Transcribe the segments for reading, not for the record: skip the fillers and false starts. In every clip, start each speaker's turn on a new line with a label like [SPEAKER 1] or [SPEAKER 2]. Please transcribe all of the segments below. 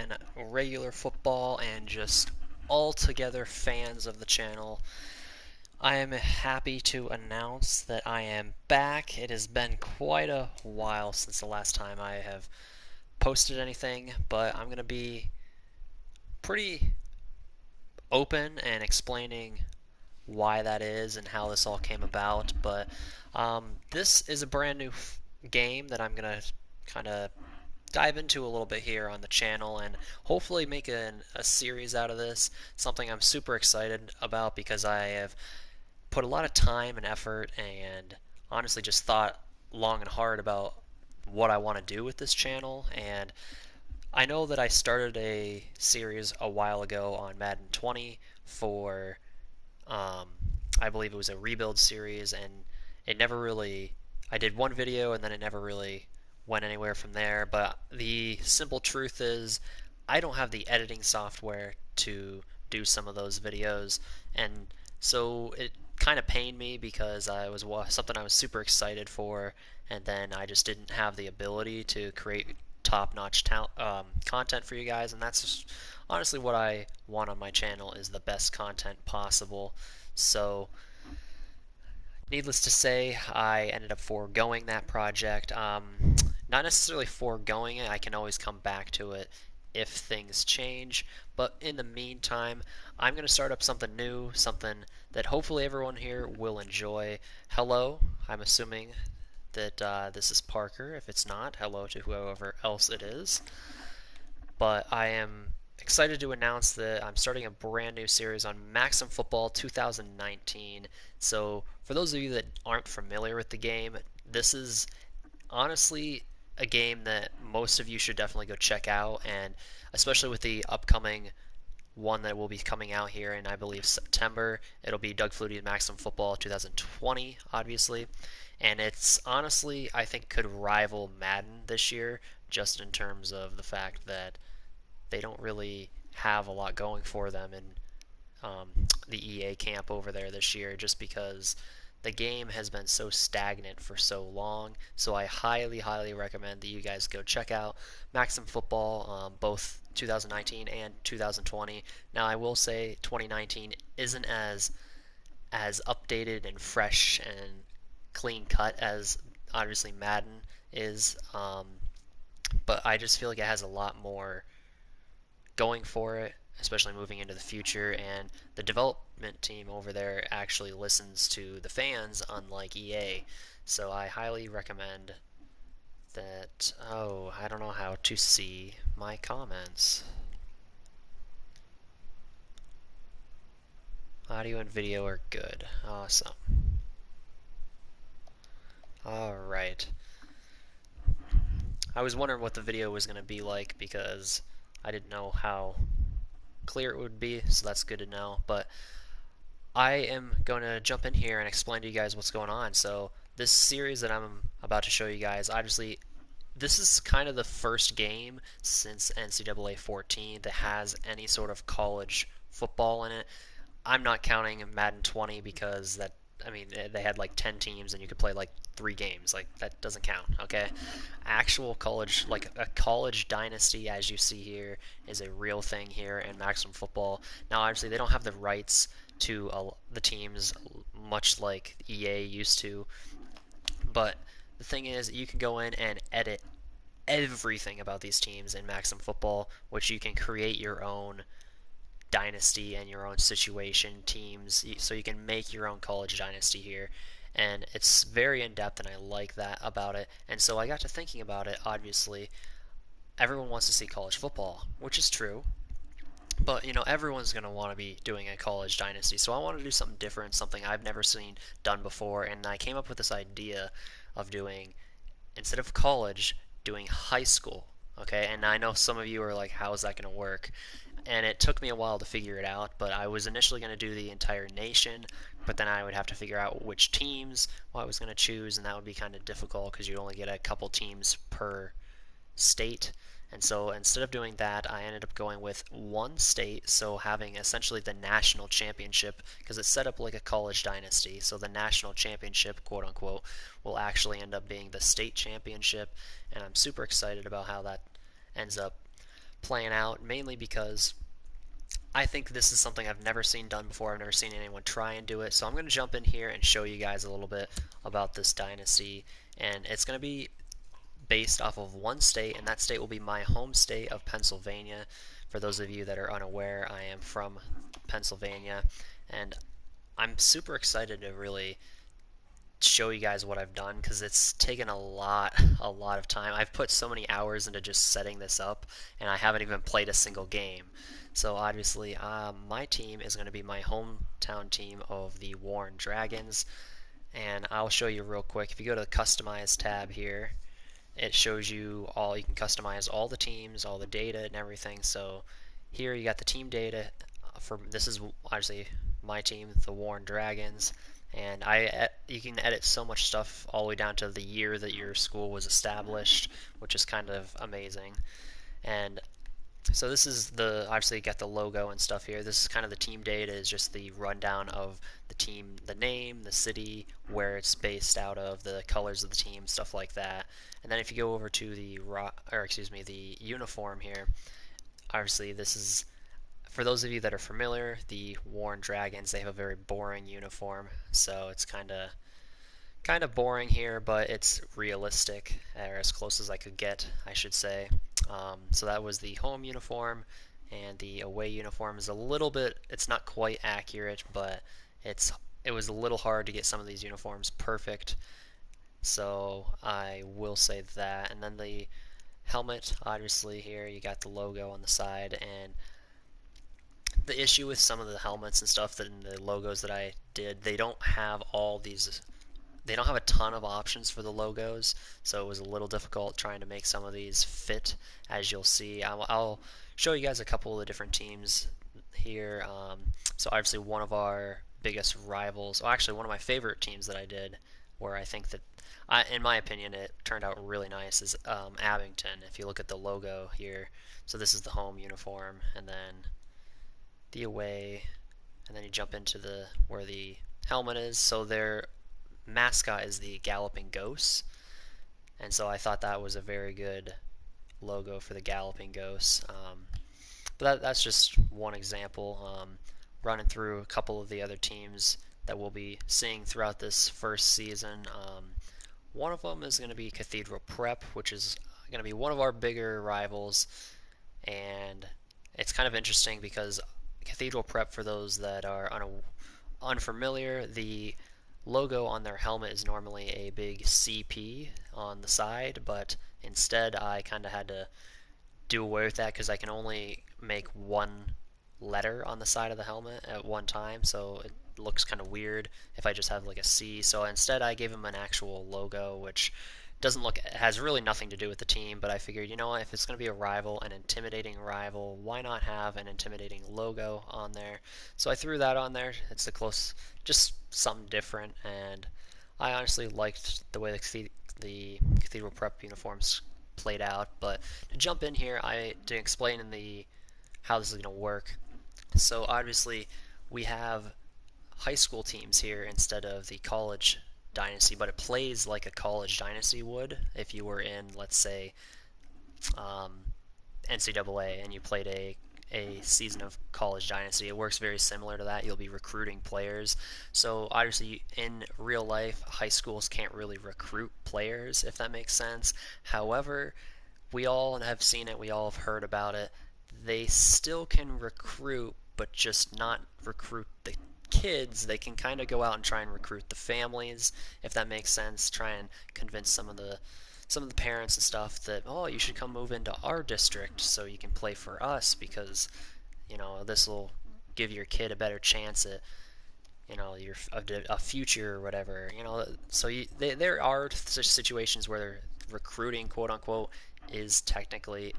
[SPEAKER 1] and regular football and just altogether fans of the channel. I am happy to announce that I am back. It has been quite a while since the last time I have posted anything, but I'm going to be pretty open and explaining why that is and how this all came about. But this is a brand new game that I'm going to kind of dive into a little bit here on the channel and hopefully make a series out of this. Something I'm super excited about because I have put a lot of time and effort and honestly just thought long and hard about what I want to do with this channel. And I know that I started a series a while ago on Madden 20 for, um, I believe it was a rebuild series, and it never really, I did one video and then it never really went anywhere from there. But the simple truth is, I don't have the editing software to do some of those videos, and so it kind of pained me because I was something I was super excited for, and then I just didn't have the ability to create top-notch content for you guys, and that's just honestly what I want on my channel is the best content possible. So needless to say, I ended up foregoing that project. Not necessarily foregoing it, I can always come back to it if things change, but in the meantime, I'm going to start up something new, something that hopefully everyone here will enjoy. Hello, I'm assuming that this is Parker. If it's not, hello to whoever else it is. But I am excited to announce that I'm starting a brand new series on Maximum Football 2019. So, for those of you that aren't familiar with the game, this is honestly a game that most of you should definitely go check out, and especially with the upcoming one that will be coming out here in, I believe, September. It'll be Doug Fluties Maximum Football 2020, obviously. And it's honestly, I think, could rival Madden this year, just in terms of the fact that they don't really have a lot going for them in the EA camp over there this year, just because the game has been so stagnant for so long. So I highly, highly recommend that you guys go check out Maximum Football, both 2019 and 2020. Now I will say 2019 isn't as updated and fresh and clean cut as obviously Madden is, but I just feel like it has a lot more going for it, especially moving into the future. And the development team over there actually listens to the fans, unlike EA. So I highly recommend that. Oh, I don't know how to see my comments. Audio and video are good. Awesome. Alright. I was wondering what the video was going to be like because I didn't know how clear it would be, so that's good to know. But I am going to jump in here and explain to you guys what's going on. So this series that I'm about to show you guys, obviously, this is kind of the first game since NCAA 14 that has any sort of college football in it. I'm not counting Madden 20 because that, I mean, they had like 10 teams and you could play like 3 games. Like, that doesn't count, okay? Actual college, like a college dynasty, as you see here, is a real thing here in Maximum Football. Now, obviously, they don't have the rights to the teams much like EA used to, but the thing is, you can go in and edit everything about these teams in Maximum Football, which you can create your own dynasty and your own situation teams, so you can make your own college dynasty here. And it's very in depth, and I like that about it. And so I got to thinking about it. Obviously, everyone wants to see college football, which is true. But everyone's going to want to be doing a college dynasty. So I wanted to do something different, something I've never seen done before, and I came up with this idea of doing, instead of college, doing high school. Okay, and I know some of you are like, how is that going to work? And it took me a while to figure it out, but I was initially going to do the entire nation, but then I would have to figure out which teams I was going to choose, and that would be kind of difficult because you only get a couple teams per state. And so instead of doing that, I ended up going with one state, so having essentially the national championship, because it's set up like a college dynasty. So the national championship, quote unquote, will actually end up being the state championship, and I'm super excited about how that ends up playing out, mainly because I think this is something I've never seen done before. I've never seen anyone try and do it. So I'm going to jump in here and show you guys a little bit about this dynasty. And it's going to be based off of one state, and that state will be my home state of Pennsylvania. For those of you that are unaware, I am from Pennsylvania, and I'm super excited to really show you guys what I've done because it's taken a lot of time. I've put so many hours into just setting this up, and I haven't even played a single game. So obviously, my team is going to be my hometown team of the Warren Dragons, and I'll show you real quick. If you go to the Customize tab here, it shows you all. You can customize all the teams, all the data, and everything. So here you got the team data for this is obviously my team, the Warren Dragons, and you can edit so much stuff all the way down to the year that your school was established, which is kind of amazing. And so this is the obviously you got the logo and stuff here. This is kind of the team data, is just the rundown of the team, the name, the city, where it's based out of, the colors of the team, stuff like that. And then if you go over to the uniform here, obviously this is for those of you that are familiar, the Warren Dragons, they have a very boring uniform, so it's kind of boring here, but it's realistic, or as close as I could get, I should say. So that was the home uniform, and the away uniform is a little bit, it's not quite accurate, but it was a little hard to get some of these uniforms perfect, so I will say that. And then the helmet, obviously here you got the logo on the side, and the issue with some of the helmets and stuff that in the logos that I did, they don't have all these, they don't have a ton of options for the logos, so it was a little difficult trying to make some of these fit. As you'll see, I'll show you guys a couple of the different teams here. So obviously one of our biggest rivals, well, actually one of my favorite teams that I did, where I think that, in my opinion, it turned out really nice, is Abington. If you look at the logo here, so this is the home uniform, and then the away, and then you jump into the where the helmet is. So their mascot is the Galloping Ghosts, and so I thought that was a very good logo for the Galloping Ghosts. But that's just one example. Running through a couple of the other teams that we'll be seeing throughout this first season. One of them is going to be Cathedral Prep, which is going to be one of our bigger rivals, and it's kind of interesting because Cathedral Prep, for those that are unfamiliar, the logo on their helmet is normally a big CP on the side, but instead I kind of had to do away with that because I can only make one letter on the side of the helmet at one time, so it looks kind of weird if I just have like a C. So instead I gave him an actual logo, which doesn't look, it has really nothing to do with the team, but I figured, you know what, if it's going to be a rival, an intimidating rival, why not have an intimidating logo on there? So I threw that on there. It's a close, just something different, and I honestly liked the way the Cathedral Prep uniforms played out. But to jump in here, to explain in the how this is going to work. So obviously we have high school teams here instead of the college dynasty, but it plays like a college dynasty would if you were in, let's say, um, NCAA and you played a season of college dynasty. It works very similar to that. You'll be recruiting players. So obviously in real life, high schools can't really recruit players, if that makes sense. However, we all have seen it, we all have heard about it. They still can recruit, but just not recruit the kids. They can kind of go out and try and recruit the families, if that makes sense. Try and convince some of the parents and stuff that, oh, you should come move into our district so you can play for us because this will give your kid a better chance at your a future or whatever. So there are such situations where recruiting, quote unquote, is technically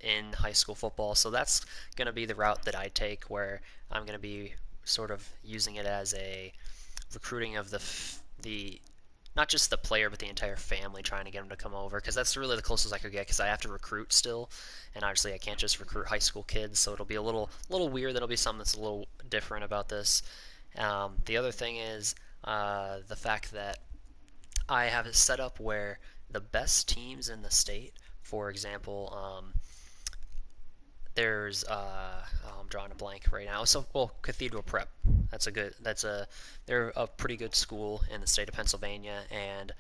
[SPEAKER 1] in high school football. So that's going to be the route that I take, where I'm going to be sort of using it as a recruiting of the not just the player but the entire family, trying to get them to come over, because that's really the closest I could get, because I have to recruit still, and obviously I can't just recruit high school kids, so it'll be a little weird. That'll be something that's a little different about this. The other thing is the fact that I have it set up where the best teams in the state, for example, there's oh, I'm drawing a blank right now. So well, Cathedral Prep. They're a pretty good school in the state of Pennsylvania, and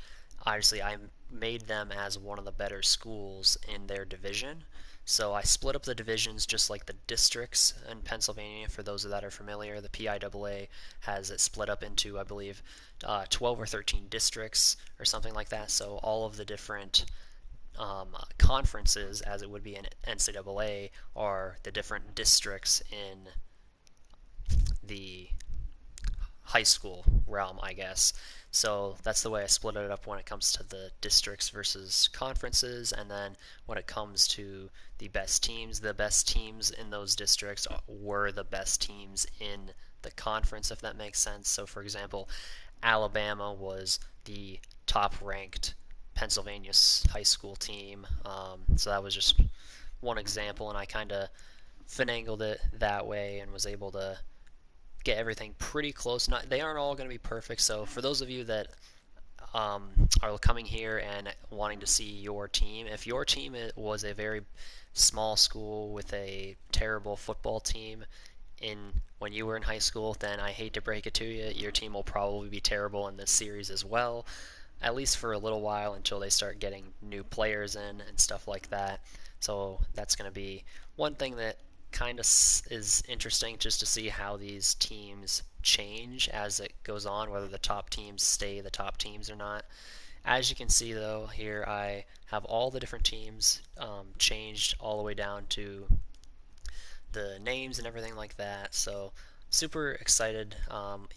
[SPEAKER 1] obviously I made them as one of the better schools in their division. So I split up the divisions just like the districts in Pennsylvania. For those that are familiar, the PIAA has it split up into, I believe, 12 or 13 districts or something like that. So all of the different conferences, as it would be in NCAA, are the different districts in the high school realm, I guess. So that's the way I split it up when it comes to the districts versus conferences, and then when it comes to the best teams in those districts were the best teams in the conference, if that makes sense. So, for example, Alabama was the top ranked Pennsylvania high school team. So that was just one example, and I kind of finagled it that way and was able to get everything pretty close. Not They aren't all going to be perfect. So for those of you that are coming here and wanting to see your team, if your team was a very small school with a terrible football team in when you were in high school, then I hate to break it to you, your team will probably be terrible in this series as well, at least for a little while until they start getting new players in and stuff like that. So that's going to be one thing that kind of is interesting, just to see how these teams change as it goes on, whether the top teams stay the top teams or not. As you can see, though, here I have all the different teams changed all the way down to the names and everything like that. So super excited.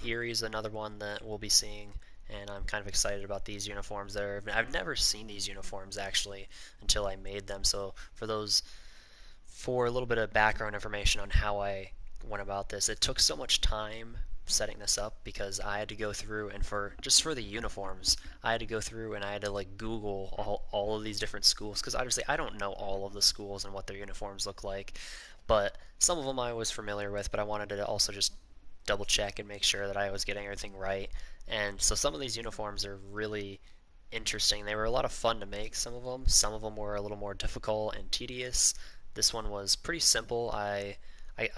[SPEAKER 1] Erie is another one that we'll be seeing, and I'm kind of excited about these uniforms. I've never seen these uniforms actually until I made them. So for a little bit of background information on how I went about this, it took so much time setting this up because I had to go through and for the uniforms, I had to go through and I had to like Google all of these different schools because obviously I don't know all of the schools and what their uniforms look like, but some of them I was familiar with, but I wanted to also just double check and make sure that I was getting everything right. And so some of these uniforms are really interesting. They were a lot of fun to make, some of them. Some of them were a little more difficult and tedious. This one was pretty simple.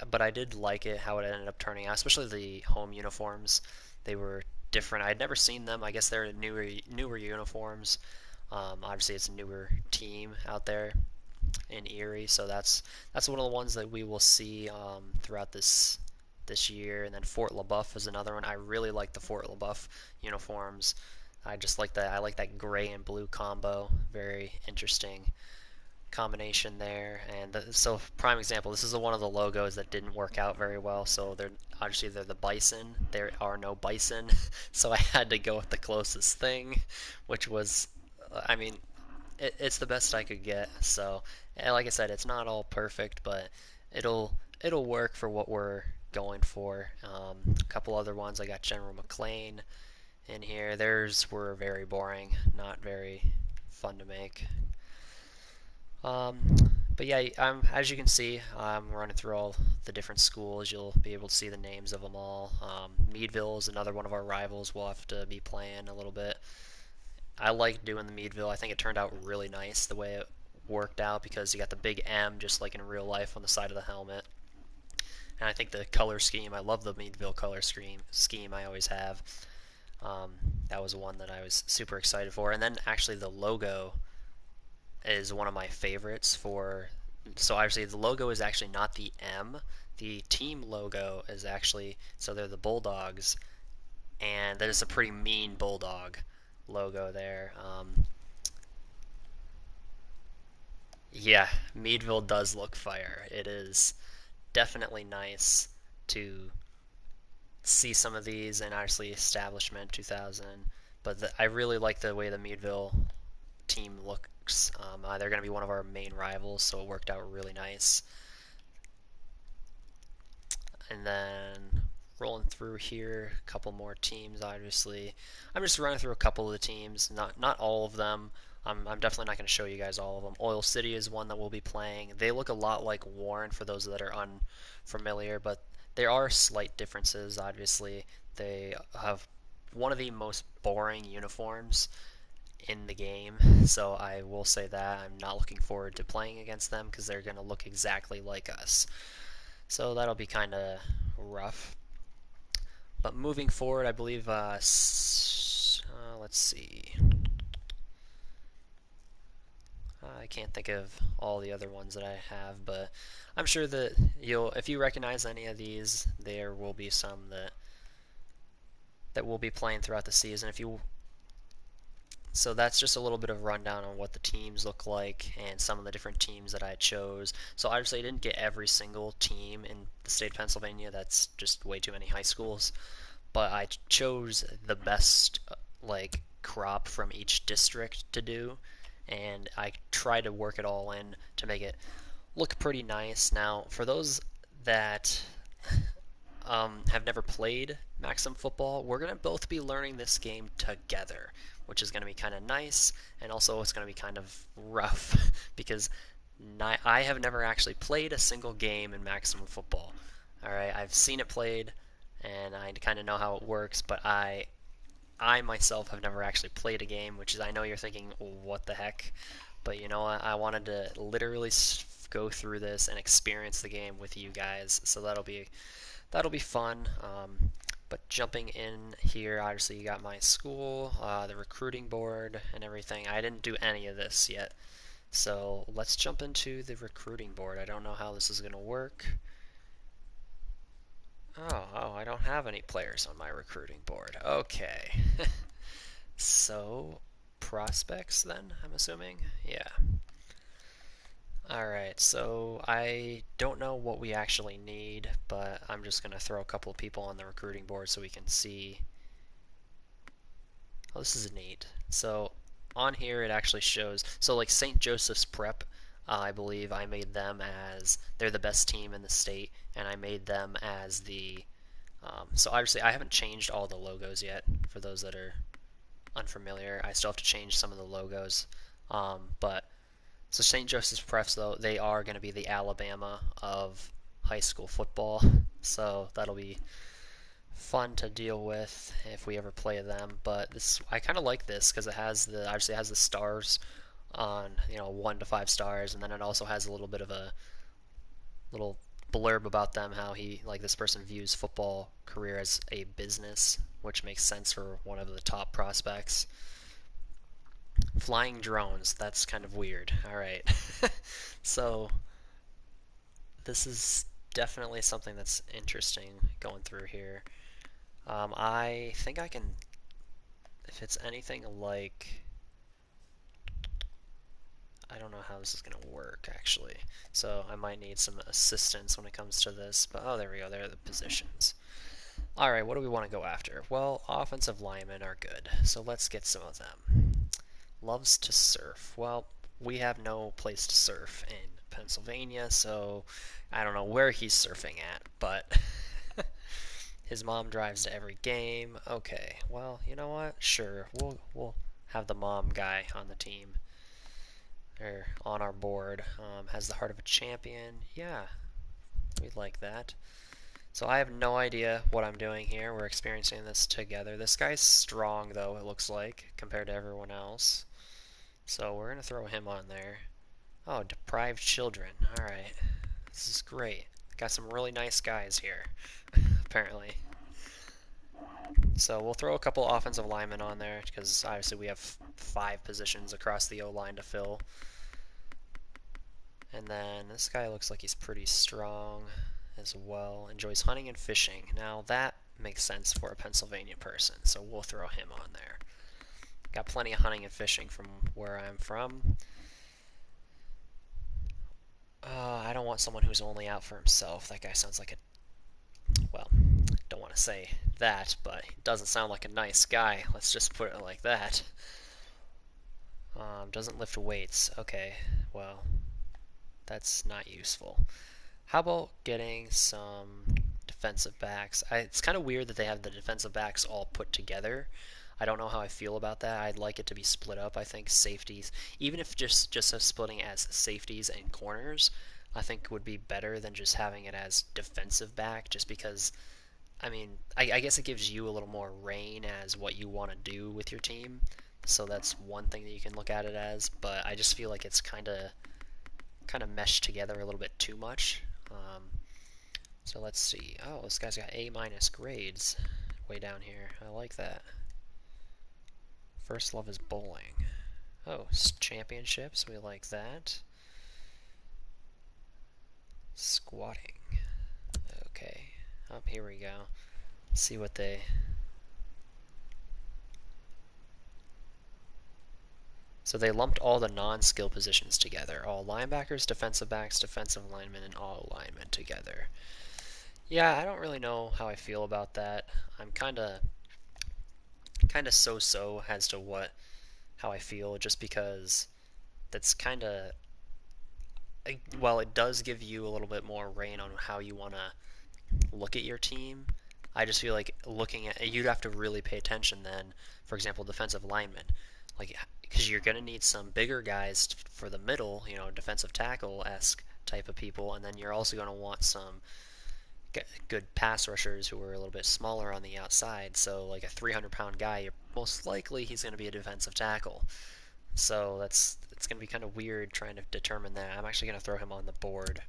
[SPEAKER 1] But I did like it how it ended up turning out, especially the home uniforms. They were different. I had never seen them. I guess they're newer uniforms. Obviously, it's a newer team out there in Erie, so that's one of the ones that we will see throughout this year. And then Fort LaBeouf is another one. I really like the Fort LaBeouf uniforms. I just like that. I like that gray and blue combo. Very interesting combination there. And so, prime example, this is one of the logos that didn't work out very well. So they're the bison. There are no bison, so I had to go with the closest thing, which was, I mean, it's the best I could get. So, and like I said, it's not all perfect, but it'll work for what we're going for. A couple other ones, I got General McLean in here. Theirs were very boring, not very fun to make. Um, but yeah, as you can see, I'm running through all the different schools. You'll be able to see the names of them all. Meadville is another one of our rivals. We'll have to be playing a little bit. I like doing the Meadville. I think it turned out really nice the way it worked out because you got the big M just like in real life on the side of the helmet. And I think the color scheme, I love the Meadville color scheme. I always have. Um, that was one that I was super excited for. And then actually the logo is one of my favorites for. So obviously the logo is actually not the M. The team logo is actually, so they're the Bulldogs, and that is a pretty mean bulldog logo there. Yeah, Meadville does look fire. It is definitely nice to see some of these, and obviously Establishment 2000. But I really like the way the Meadville team looks. They're going to be one of our main rivals, so it worked out really nice. And then rolling through here, a couple more teams. Obviously, I'm just running through a couple of the teams, not all of them. I'm definitely not going to show you guys all of them. Oil City is one that we'll be playing. They look a lot like Warren for those that are unfamiliar, but there are slight differences. Obviously, they have one of the most boring uniforms in the game, so I will say that I'm not looking forward to playing against them because they're going to look exactly like us. So that'll be kind of rough. But moving forward, I believe, let's see. I can't think of all the other ones that I have, but I'm sure that if you recognize any of these, there will be some that will be playing throughout the season. So that's just a little bit of rundown on what the teams look like and some of the different teams that I chose. So obviously I didn't get every single team in the state of Pennsylvania. That's just way too many high schools. But I chose the best crop from each district to do, and I try to work it all in to make it look pretty nice. Now, for those that have never played Maximum Football, we're going to both be learning this game together, which is going to be kind of nice, and also it's going to be kind of rough because I have never actually played a single game in Maximum Football. All right, I've seen it played, and I kind of know how it works, but I myself have never actually played a game, which is I know you're thinking, what the heck? But you know what? I wanted to literally go through this and experience the game with you guys, so that'll be fun. But jumping in here, obviously you got my school, the recruiting board, and everything. I didn't do any of this yet, so let's jump into the recruiting board. I don't know how this is going to work. Oh, I don't have any players on my recruiting board. Okay. So, prospects then, I'm assuming? Yeah. Alright, so I don't know what we actually need, but I'm just going to throw a couple of people on the recruiting board so we can see. Oh, this is neat. So, on here it actually shows, so like St. Joseph's Prep, I believe I made them as, they're the best team in the state, and I made them as so obviously I haven't changed all the logos yet, for those that are unfamiliar. I still have to change some of the logos. But so St. Joseph's Prep, though, they are going to be the Alabama of high school football. So that'll be fun to deal with if we ever play them. But this, I kind of like this because it has obviously it has the stars on 1 to 5 stars, and then it also has a little bit of a little blurb about them, how this person views football career as a business, which makes sense for one of the top prospects. Flying drones, that's kind of weird. Alright. So, this is definitely something that's interesting going through here. I think I can, if it's anything like, I don't know how this is going to work actually. So I might need some assistance when it comes to this. But oh, there we go. There are the positions. Alright, what do we want to go after? Well, offensive linemen are good. So let's get some of them. Loves to surf. Well, we have no place to surf in Pennsylvania, so I don't know where he's surfing at, but his mom drives to every game. Okay, well, you know what? Sure, we'll have the mom guy on the team or on our board. Has the heart of a champion. Yeah, we'd like that. So I have no idea what I'm doing here. We're experiencing this together. This guy's strong, though, it looks like, compared to everyone else. So we're going to throw him on there. Oh, deprived children. Alright. This is great. Got some really nice guys here, apparently. So we'll throw a couple offensive linemen on there, because obviously we have 5 positions across the O-line to fill. And then this guy looks like he's pretty strong as well. Enjoys hunting and fishing. Now that makes sense for a Pennsylvania person, so we'll throw him on there. Got plenty of hunting and fishing from where I'm from. I don't want someone who's only out for himself. That guy sounds like well, don't want to say that, but he doesn't sound like a nice guy. Let's just put it like that. Doesn't lift weights. Okay, well, that's not useful. How about getting some defensive backs? It's kind of weird that they have the defensive backs all put together. I don't know how I feel about that. I'd like it to be split up. I think safeties, even if just splitting as safeties and corners, I think would be better than just having it as defensive back, just because, I mean, I guess it gives you a little more reign as what you want to do with your team. so that's one thing that you can look at it as, but I just feel like it's kind of meshed together a little bit too much. So let's see. Oh, this guy's got A- grades way down here. I like that. First love is bowling. Oh, championships. We like that. Squatting. Okay. Oh, here we go. See what they... So they lumped all the non-skill positions together. All linebackers, defensive backs, defensive linemen, and all linemen together. Yeah, I don't really know how I feel about that. I'm kind of so-so as to how I feel, just because that's kind of, well, it does give you a little bit more reign on how you want to look at your team. I just feel like looking at, you'd have to really pay attention then. For example, defensive linemen, like, because you're gonna need some bigger guys for the middle, defensive tackle-esque type of people, and then you're also gonna want some good pass rushers who are a little bit smaller on the outside. So like a 300-pound guy, most likely he's going to be a defensive tackle. So it's going to be kind of weird trying to determine that. I'm actually going to throw him on the board.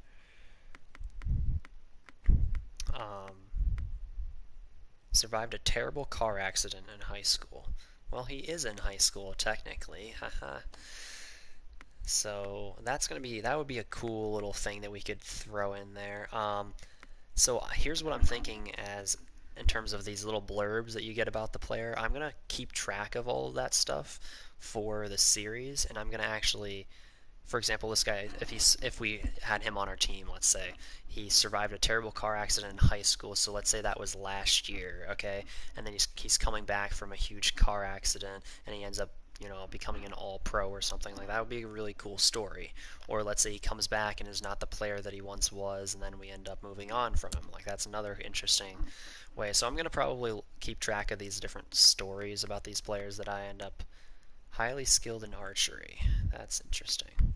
[SPEAKER 1] Um, Survived a terrible car accident in high school. Well, he is in high school technically. Haha. So that would be a cool little thing that we could throw in there. So here's what I'm thinking as in terms of these little blurbs that you get about the player. I'm gonna keep track of all of that stuff for the series, and I'm gonna actually, for example, this guy, if we had him on our team, let's say he survived a terrible car accident in high school. So let's say that was last year, okay, and then he's coming back from a huge car accident, and he ends up becoming an all-pro or something like that. Would be a really cool story. Or let's say he comes back and is not the player that he once was, and then we end up moving on from him. Like, that's another interesting way. So I'm going to probably keep track of these different stories about these players that I end up highly skilled in archery. That's interesting.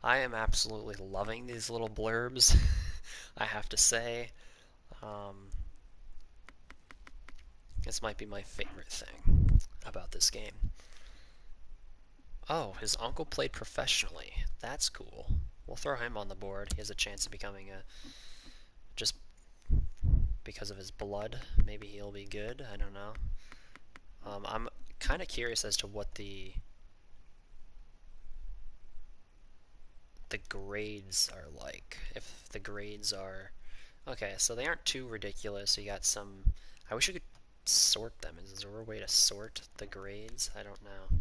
[SPEAKER 1] I am absolutely loving these little blurbs, I have to say. Um, this might be my favorite thing about this game. Oh, his uncle played professionally. That's cool. We'll throw him on the board. He has a chance of becoming just because of his blood, maybe he'll be good. I don't know. I'm kind of curious as to what the grades are like. If the grades are... Okay, so they aren't too ridiculous. You got some... I wish you could sort them. Is there a way to sort the grades? I don't know.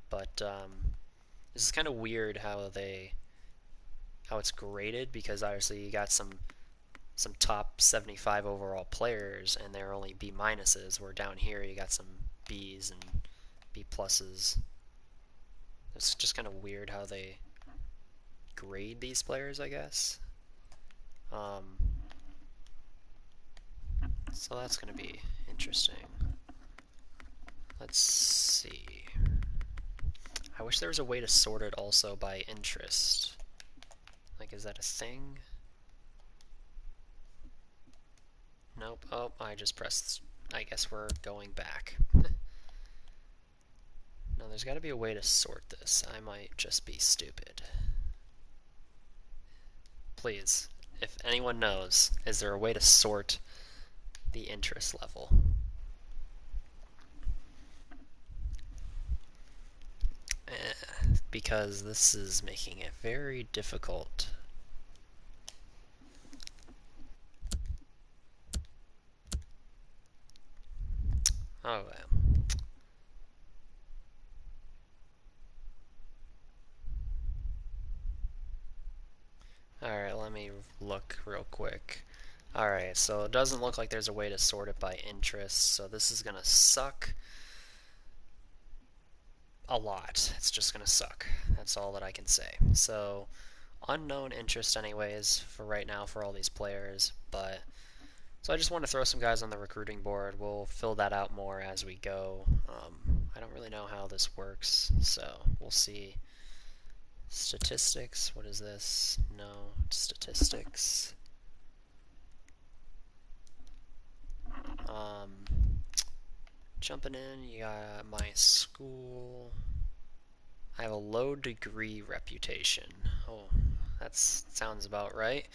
[SPEAKER 1] But this is kind of weird how it's graded, because obviously you got some top 75 overall players, and they're only B minuses, where down here you got some Bs and B pluses. It's just kind of weird how they grade these players, I guess. So that's going to be interesting. Let's see. I wish there was a way to sort it also by interest. Like, is that a thing? Nope. Oh, I just pressed... I guess we're going back. No, there's got to be a way to sort this. I might just be stupid. Please, if anyone knows, is there a way to sort the interest level? Because this is making it very difficult. Oh, well. Alright, let me look real quick. Alright, so it doesn't look like there's a way to sort it by interest, so this is gonna suck a lot. It's just gonna suck. That's all that I can say. So, unknown interest anyways for right now for all these players, but so I just want to throw some guys on the recruiting board. We'll fill that out more as we go. I don't really know how this works, so we'll see. Statistics, what is this? No, statistics. jumping in, you got my school. I have a low degree reputation. Oh, that sounds about right.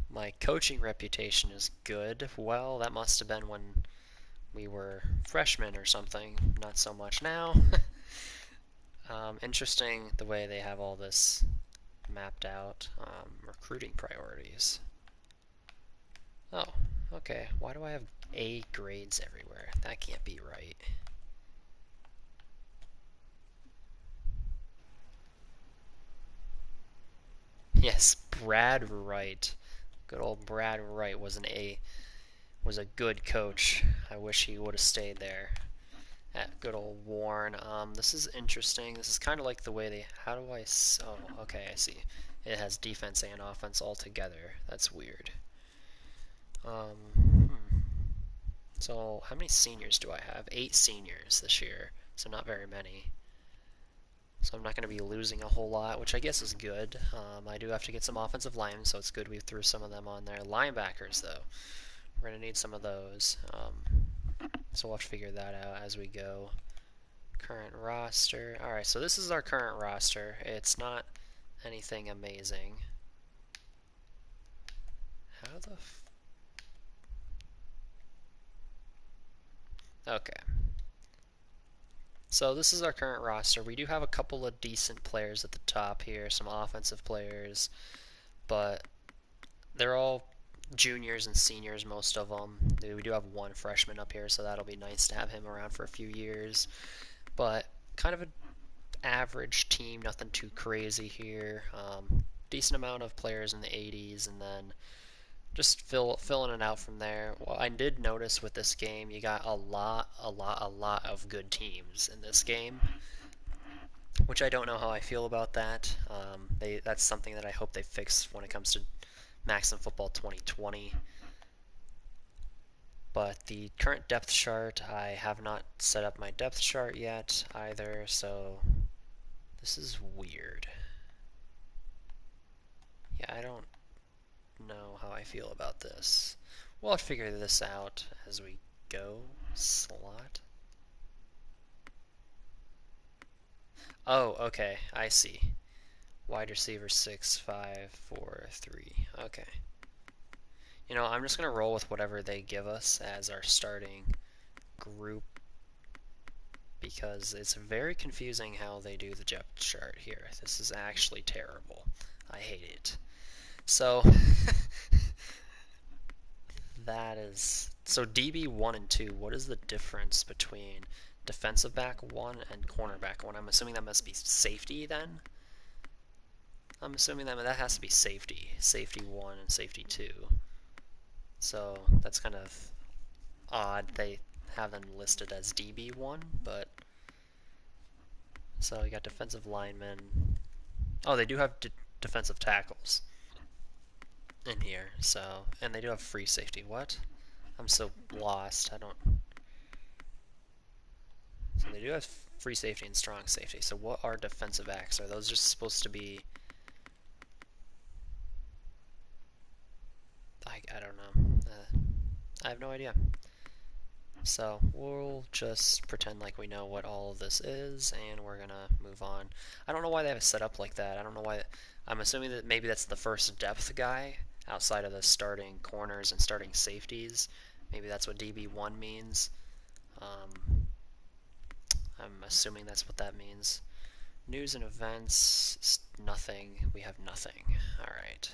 [SPEAKER 1] My coaching reputation is good. Well, that must have been when we were freshmen or something. Not so much now. Interesting the way they have all this mapped out. Recruiting priorities. Oh, okay. Why do I have A grades everywhere? That can't be right. Yes, Brad Wright. Good old Brad Wright was was a good coach. I wish he would have stayed there at good old Warren. This is interesting. This is kind of like the way they. How do I? Oh, okay, I see. It has defense and offense all together. That's weird. Hmm. So how many seniors do I have? 8 seniors this year, so not very many. So I'm not going to be losing a whole lot, which I guess is good. I do have to get some offensive linemen, so it's good we threw some of them on there. Linebackers, though, we're going to need some of those. So we'll have to figure that out as we go. Current roster. Alright, so this is our current roster. It's not anything amazing. How the Okay. So this is our current roster. We do have a couple of decent players at the top here, some offensive players, but they're all juniors and seniors, most of them. We do have one freshman up here, so that'll be nice to have him around for a few years. But kind of an average team, nothing too crazy here. Decent amount of players in the 80s, and then just filling it out from there. Well, I did notice with this game, you got a lot of good teams in this game, which I don't know how I feel about that. That's something that I hope they fix when it comes to Maximum Football 2020. But the current depth chart, I have not set up my depth chart yet either, so this is weird. Yeah, I don't know how I feel about this. We'll have to figure this out as we go. Slot. Oh, okay, I see. Wide receiver 6, 5, 4, 3. Okay. You know, I'm just going to roll with whatever they give us as our starting group because it's very confusing how they do the depth chart here. This is actually terrible. I hate it. So, that is... So DB 1 and 2, what is the difference between defensive back 1 and cornerback 1? I'm assuming that must be safety then? I'm assuming that has to be safety. Safety 1 and safety 2. So that's kind of odd they have them listed as DB1, but... So you got defensive linemen. Oh, they do have defensive tackles in here, so... And they do have free safety. What? I'm so lost. I don't... So they do have free safety and strong safety. So what are defensive backs? Are those just supposed to be... I don't know. I have no idea. So we'll just pretend like we know what all of this is, and we're gonna move on. I don't know why they have it set up like that. I don't know why. I'm assuming that maybe that's the first depth guy outside of the starting corners and starting safeties. Maybe that's what DB1 means. I'm assuming that's what that means. News and events, nothing. We have nothing. Alright.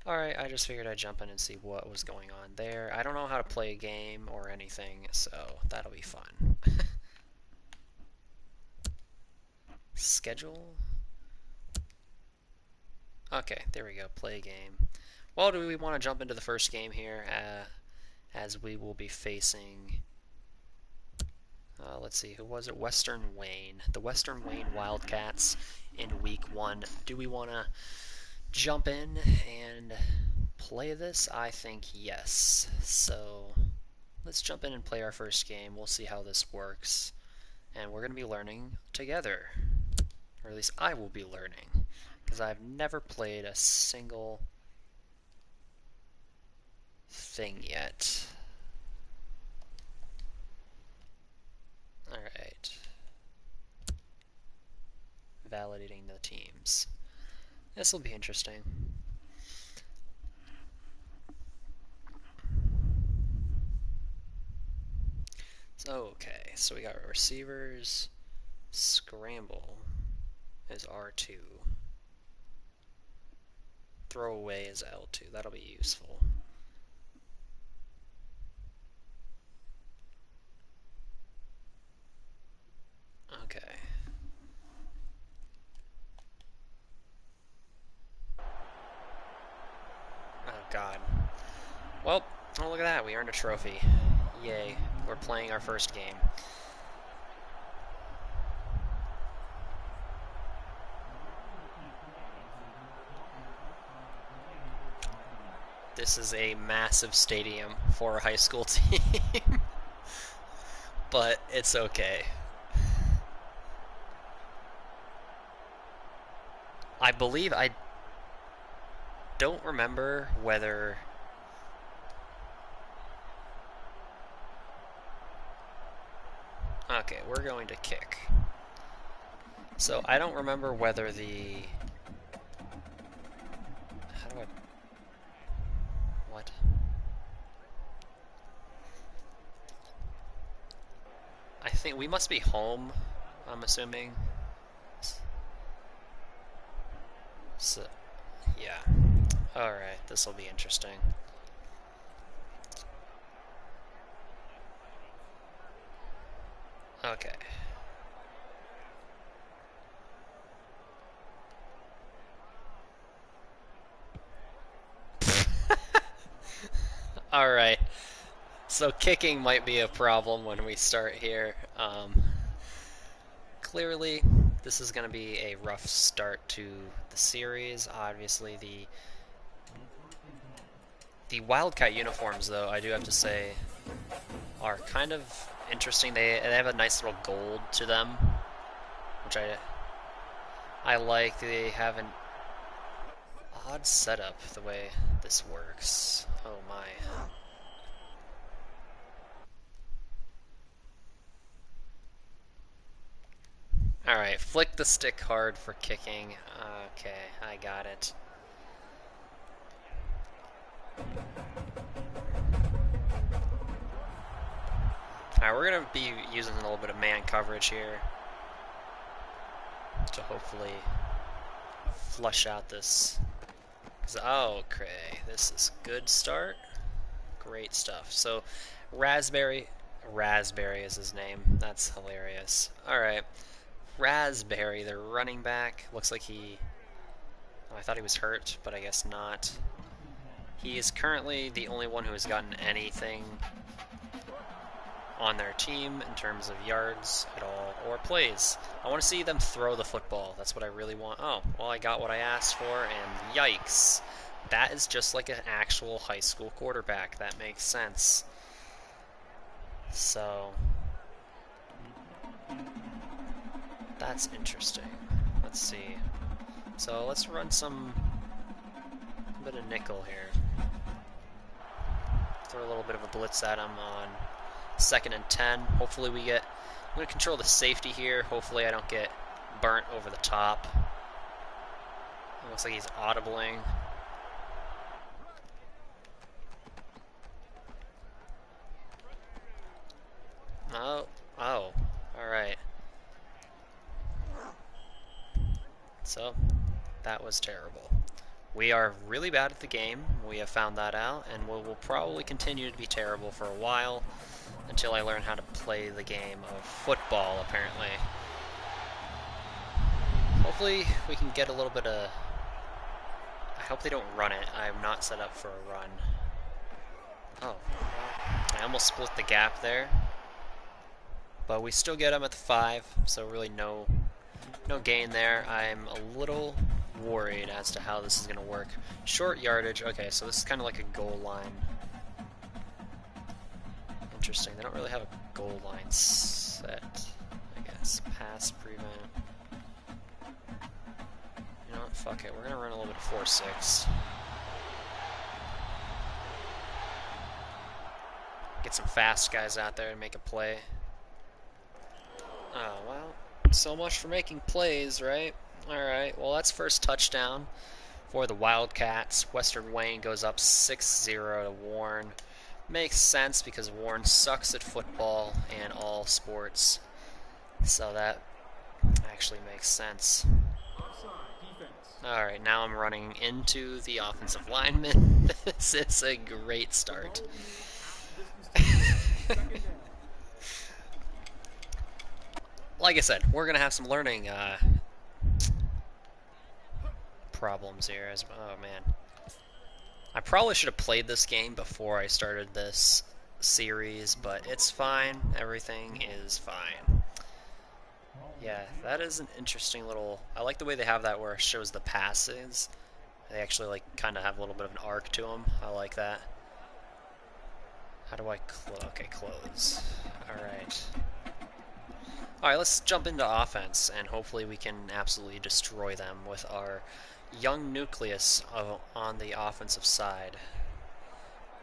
[SPEAKER 1] Alright, I just figured I'd jump in and see what was going on there. I don't know how to play a game or anything, so that'll be fun. Schedule? Okay, there we go, play game. Well, do we want to jump into the first game here, as we will be facing... let's see, who was it? Western Wayne. The Western Wayne Wildcats in week 1. Do we want to jump in and play this? I think yes. So let's jump in and play our first game. We'll see how this works. And we're going to be learning together. Or at least I will be learning. Because I've never played a single thing yet. validating the teams. This will be interesting. So, okay, so we got receivers. Scramble is R2. Throwaway is L2. That'll be useful. Okay. Oh, God. Well, oh, look at that. We earned a trophy. Yay. We're playing our first game. This is a massive stadium for a high school team. But it's okay. I believe I don't remember whether... Okay, we're going to kick. So I don't remember whether the... How do I... What? I think we must be home, I'm assuming. So, yeah. Alright, this will be interesting. Okay. Alright. So kicking might be a problem when we start here. Clearly, this is going to be a rough start to the series. Obviously, the Wildcat uniforms, though, I do have to say, are kind of interesting. They have a nice little gold to them, which I like. They have an odd setup the way this works. Oh my. Alright, flick the stick hard for kicking. Okay, I got it. Alright, we're going to be using a little bit of man coverage here to hopefully flush out this. Oh, okay, this is good start. Great stuff. So, Raspberry is his name. That's hilarious. Alright. Raspberry, their running back, looks like he... Oh, I thought he was hurt, but I guess not. He is currently the only one who has gotten anything on their team in terms of yards at all, or plays. I want to see them throw the football. That's what I really want. Oh, well, I got what I asked for, and yikes. That is just like an actual high school quarterback. That makes sense. So... that's interesting. Let's see. So let's run some bit of nickel here. Throw a little bit of a blitz at him on 2nd and 10. Hopefully we get... I'm going to control the safety here. Hopefully I don't get burnt over the top. It looks like he's audibling. Oh, alright. So, that was terrible. We are really bad at the game. We have found that out, and we will probably continue to be terrible for a while until I learn how to play the game of football, apparently. Hopefully, we can get a little bit of... I hope they don't run it. I am not set up for a run. Oh, I almost split the gap there. But we still get them at the 5, so really no gain there. I'm a little worried as to how this is going to work. Short yardage. Okay, so this is kind of like a goal line. Interesting. They don't really have a goal line set, I guess. Pass, prevent. You know what? Fuck it. We're going to run a little bit of 4-6. Get some fast guys out there and make a play. Oh, well. So much for making plays, right? Alright, well that's first touchdown for the Wildcats. Western Wayne goes up 6-0 to Warren. Makes sense because Warren sucks at football and all sports. So that actually makes sense. Alright, now I'm running into the offensive lineman. This is a great start. Like I said, we're going to have some learning problems here. Oh, man. I probably should have played this game before I started this series, but it's fine. Everything is fine. Yeah, that is an interesting little... I like the way they have that where it shows the passes. They actually, like, kind of have a little bit of an arc to them. I like that. How do I close? Okay, close. Alright. Alright, let's jump into offense, and hopefully we can absolutely destroy them with our young nucleus on the offensive side.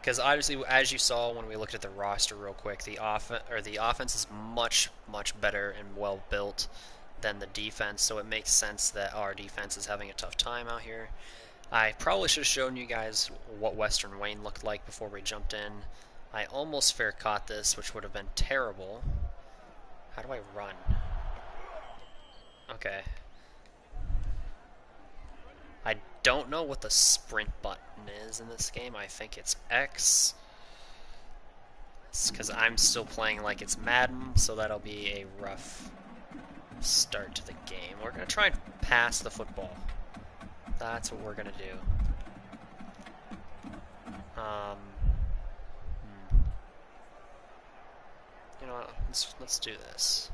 [SPEAKER 1] Because obviously, as you saw when we looked at the roster real quick, the offense is much, much better and well built than the defense, so it makes sense that our defense is having a tough time out here. I probably should have shown you guys what Western Wayne looked like before we jumped in. I almost fair caught this, which would have been terrible. How do I run? Okay. I don't know what the sprint button is in this game. I think it's X. It's because I'm still playing like it's Madden, so that'll be a rough start to the game. We're going to try and pass the football. That's what we're going to do. You know what? Let's do this.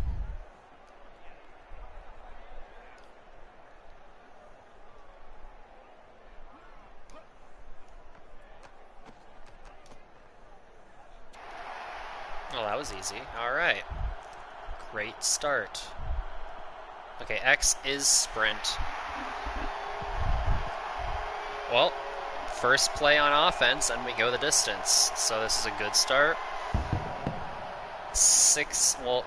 [SPEAKER 1] Oh, that was easy. Alright. Great start. Okay, X is sprint. Well, first play on offense, and we go the distance. So this is a good start.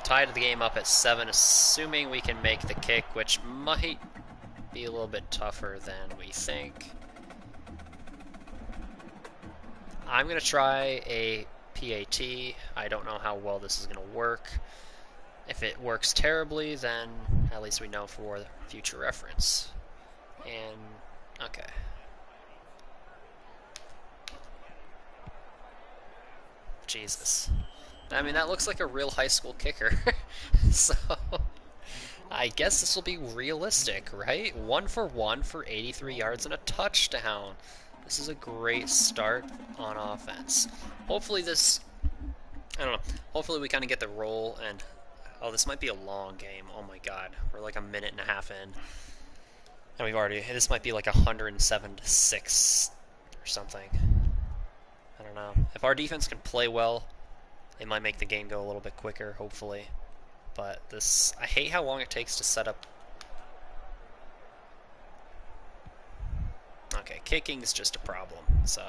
[SPEAKER 1] Tied the game up at 7, assuming we can make the kick, which might be a little bit tougher than we think. I'm going to try a PAT. I don't know how well this is going to work. If it works terribly, then at least we know for future reference. And, okay. Jesus. I mean, that looks like a real high school kicker. So, I guess this will be realistic, right? 1 for 1 for 83 yards and a touchdown. This is a great start on offense. Hopefully this, I don't know, hopefully we kind of get the roll and, oh, this might be a long game. Oh my god, we're like a minute and a half in. And this might be like 107-6 or something. I don't know. If our defense can play well, it might make the game go a little bit quicker, hopefully. But I hate how long it takes to set up. Okay, kicking is just a problem, so.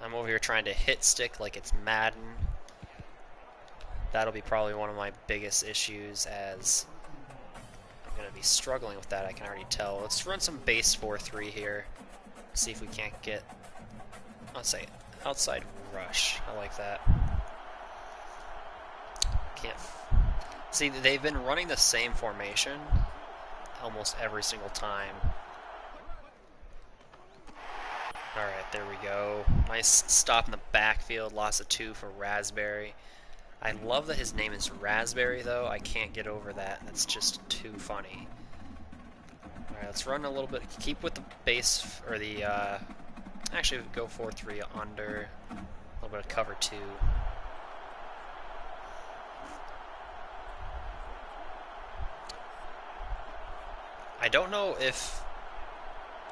[SPEAKER 1] I'm over here trying to hit stick like it's Madden. That'll be probably one of my biggest issues, as I'm going to be struggling with that, I can already tell. Let's run some base 4-3 here. See if we can't get, let's say, outside rush. I like that. Can't. See, they've been running the same formation almost every single time. Alright, there we go. Nice stop in the backfield. Loss of 2 for Raspberry. I love that his name is Raspberry, though. I can't get over that. That's just too funny. Alright, let's run a little bit. Keep with the base, or the, actually go 4-3 under. A little bit of cover 2. I don't know if...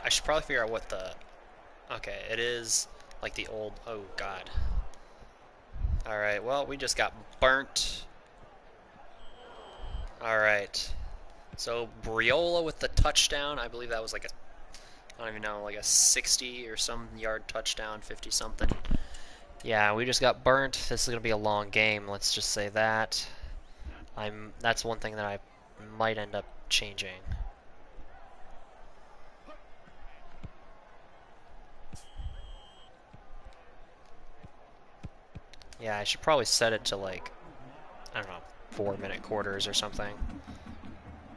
[SPEAKER 1] I should probably figure out what the... Okay, it is like the old... Oh, God. Alright, well, we just got burnt. Alright. So, Briola with the touchdown. I believe that was like a... I don't even know, like a 60 or some yard touchdown, 50-something. Yeah, we just got burnt. This is going to be a long game, let's just say that. That's one thing that I might end up changing. Yeah, I should probably set it to like, I don't know, 4-minute quarters or something.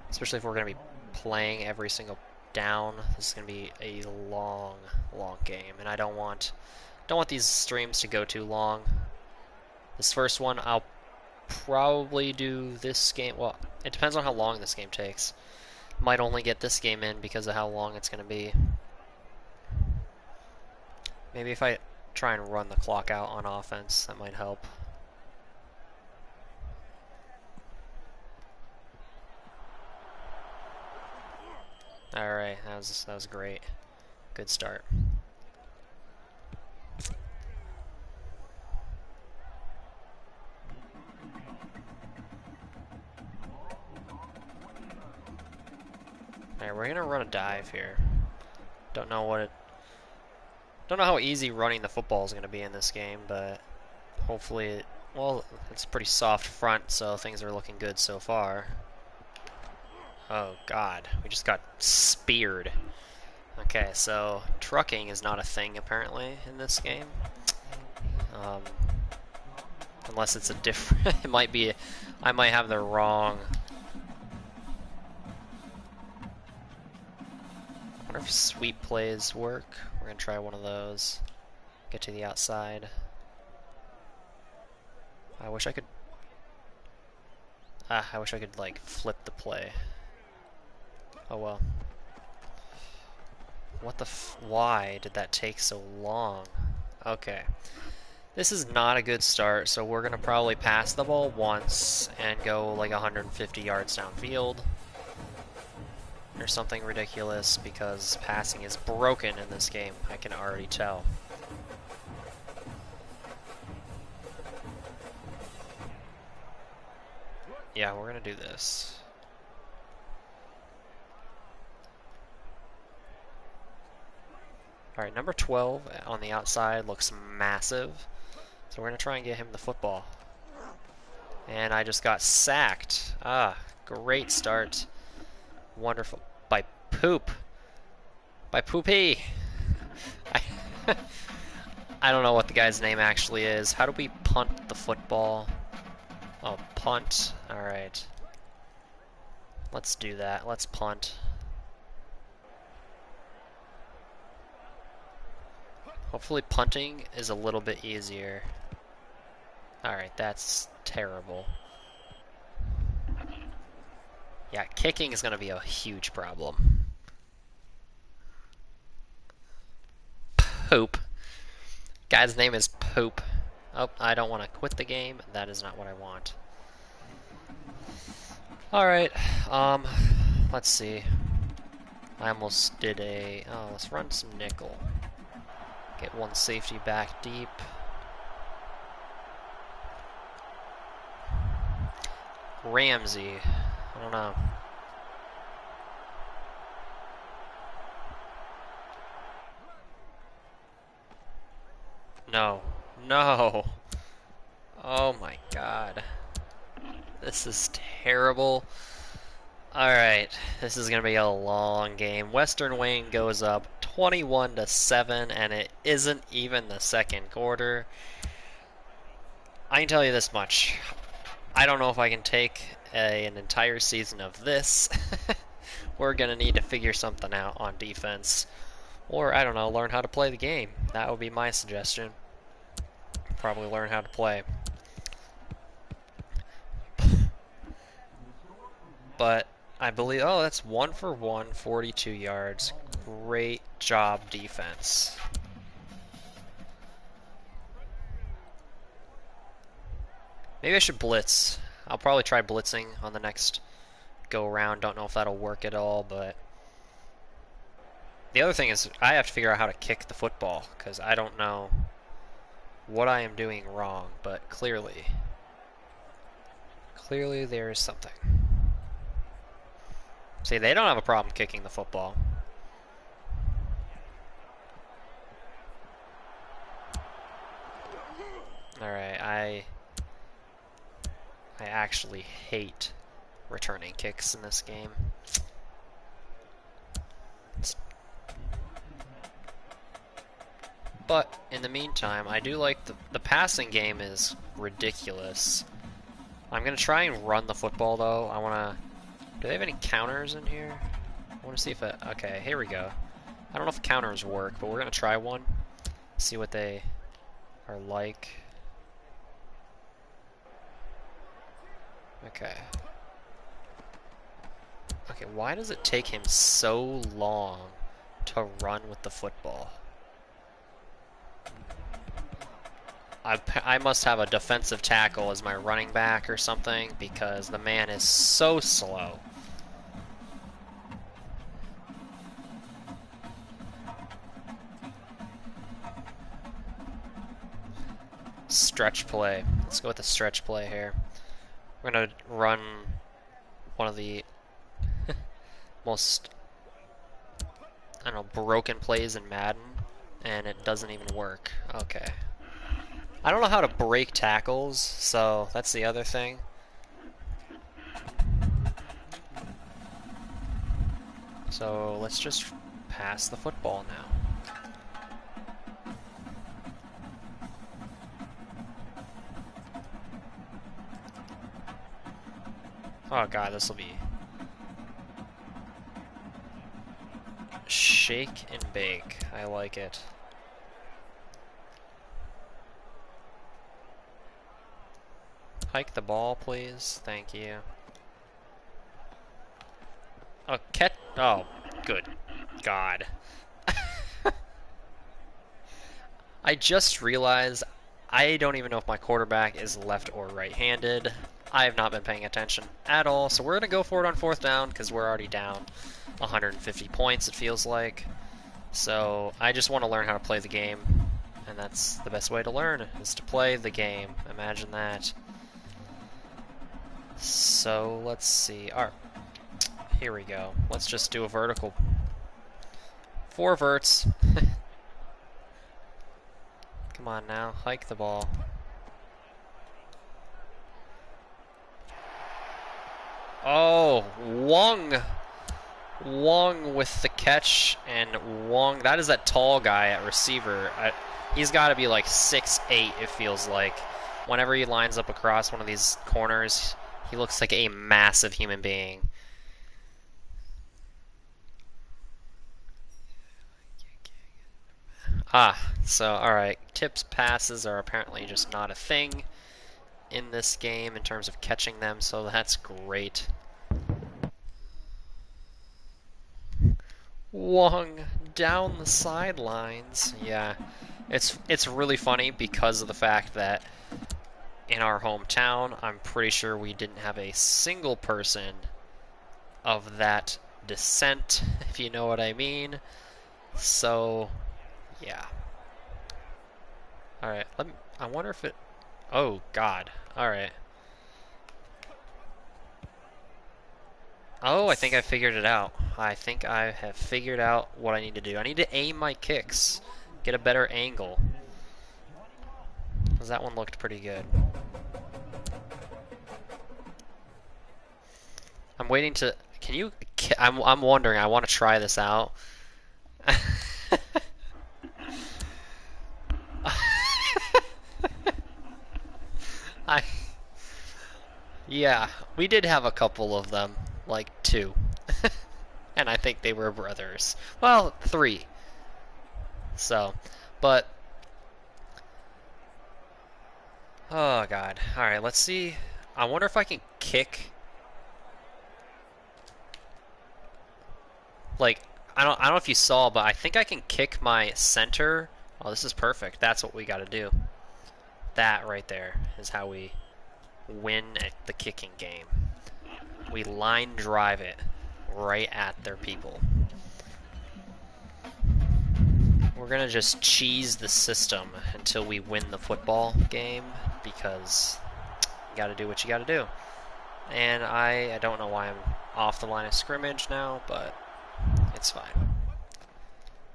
[SPEAKER 1] Especially if we're going to be playing every single down. This is going to be a long, long game, and I don't want these streams to go too long. This first one, I'll probably do this game. Well, it depends on how long this game takes. Might only get this game in because of how long it's going to be. Maybe if I try and run the clock out on offense, that might help. Alright, that was great. Good start. Alright, we're gonna run a dive here. Don't know how easy running the football is gonna be in this game, but hopefully well, it's a pretty soft front, so things are looking good so far. Oh god, we just got speared. Okay, so trucking is not a thing apparently in this game. Unless it's a different, it might be, I might have the wrong. I wonder if sweep plays work. We're gonna try one of those. Get to the outside. I wish I could like flip the play. Oh well. What the why did that take so long? Okay. This is not a good start, so we're gonna probably pass the ball once and go like 150 yards downfield. Or something ridiculous, because passing is broken in this game, I can already tell. Yeah, we're gonna do this. Alright, number 12 on the outside looks massive. So we're gonna try and get him the football. And I just got sacked. Ah, great start. Wonderful. By poop. By poopy. I don't know what the guy's name actually is. How do we punt the football? Oh, punt. Alright. Let's do that. Let's punt. Hopefully punting is a little bit easier. Alright, that's terrible. Yeah, kicking is going to be a huge problem. Poop. Guy's name is Poop. Oh, I don't want to quit the game. That is not what I want. Alright, let's see. I almost did a... Oh, let's run some nickel. Get one safety back deep. Ramsey. I don't know. No. No. Oh my god. This is terrible. Alright, this is going to be a long game. Western Wayne goes up 21-7, and it isn't even the second quarter. I can tell you this much. I don't know if I can take an entire season of this. We're going to need to figure something out on defense. Or, I don't know, learn how to play the game. That would be my suggestion. Probably learn how to play. But I believe, oh, that's 1 for 1, 42 yards. Great job, defense. Maybe I should blitz. I'll probably try blitzing on the next go around. Don't know if that'll work at all, but the other thing is I have to figure out how to kick the football, because I don't know what I am doing wrong, but clearly there is something. See, they don't have a problem kicking the football. Alright, I I actually hate returning kicks in this game. But in the meantime, I do like the passing game is ridiculous. I'm gonna try and run the football though. I wanna. Do they have any counters in here? I wanna see if it. Okay, here we go. I don't know if counters work, but we're gonna try one. See what they are like. Okay. Okay, why does it take him so long to run with the football? I must have a defensive tackle as my running back or something, because the man is so slow. Stretch play. Let's go with the stretch play here. We're going to run one of the most, I don't know, broken plays in Madden, and it doesn't even work. Okay. I don't know how to break tackles, so that's the other thing. So let's just pass the football now. Oh god, this will be shake and bake. I like it. Hike the ball, please. Thank you. Oh, oh, good God. I just realized I don't even know if my quarterback is left or right-handed. I have not been paying attention at all, so we're going to go for it on 4th down because we're already down 150 points, it feels like. So I just want to learn how to play the game, and that's the best way to learn, is to play the game. Imagine that. So let's see. All right, here we go. Let's just do a vertical. 4 verts. Come on now, hike the ball. Oh, Wong with the catch, and Wong, that is that tall guy at receiver. He's got to be like 6'8", it feels like. Whenever he lines up across one of these corners, he looks like a massive human being. So, alright. Tips passes are apparently just not a thing in this game in terms of catching them, so that's great. Wong down the sidelines. Yeah, it's really funny because of the fact that in our hometown, I'm pretty sure we didn't have a single person of that descent, if you know what I mean. So, yeah. Alright, I wonder if it... Oh, God. Alright. Oh, I think I figured it out. I think I have figured out what I need to do. I need to aim my kicks. Get a better angle. Because that one looked pretty good. I'm waiting to... Can you... I'm wondering. I want to try this out. Yeah, we did have a couple of them. Like 2. And I think they were brothers. Well, 3. So, but... Oh, God. Alright, let's see. I wonder if I can kick... Like, I don't know if you saw, but I think I can kick my center. Oh, this is perfect. That's what we got to do. That right there is how we win at the kicking game. We line drive it right at their people. We're going to just cheese the system until we win the football game, because you got to do what you got to do. And I don't know why I'm off the line of scrimmage now, but it's fine.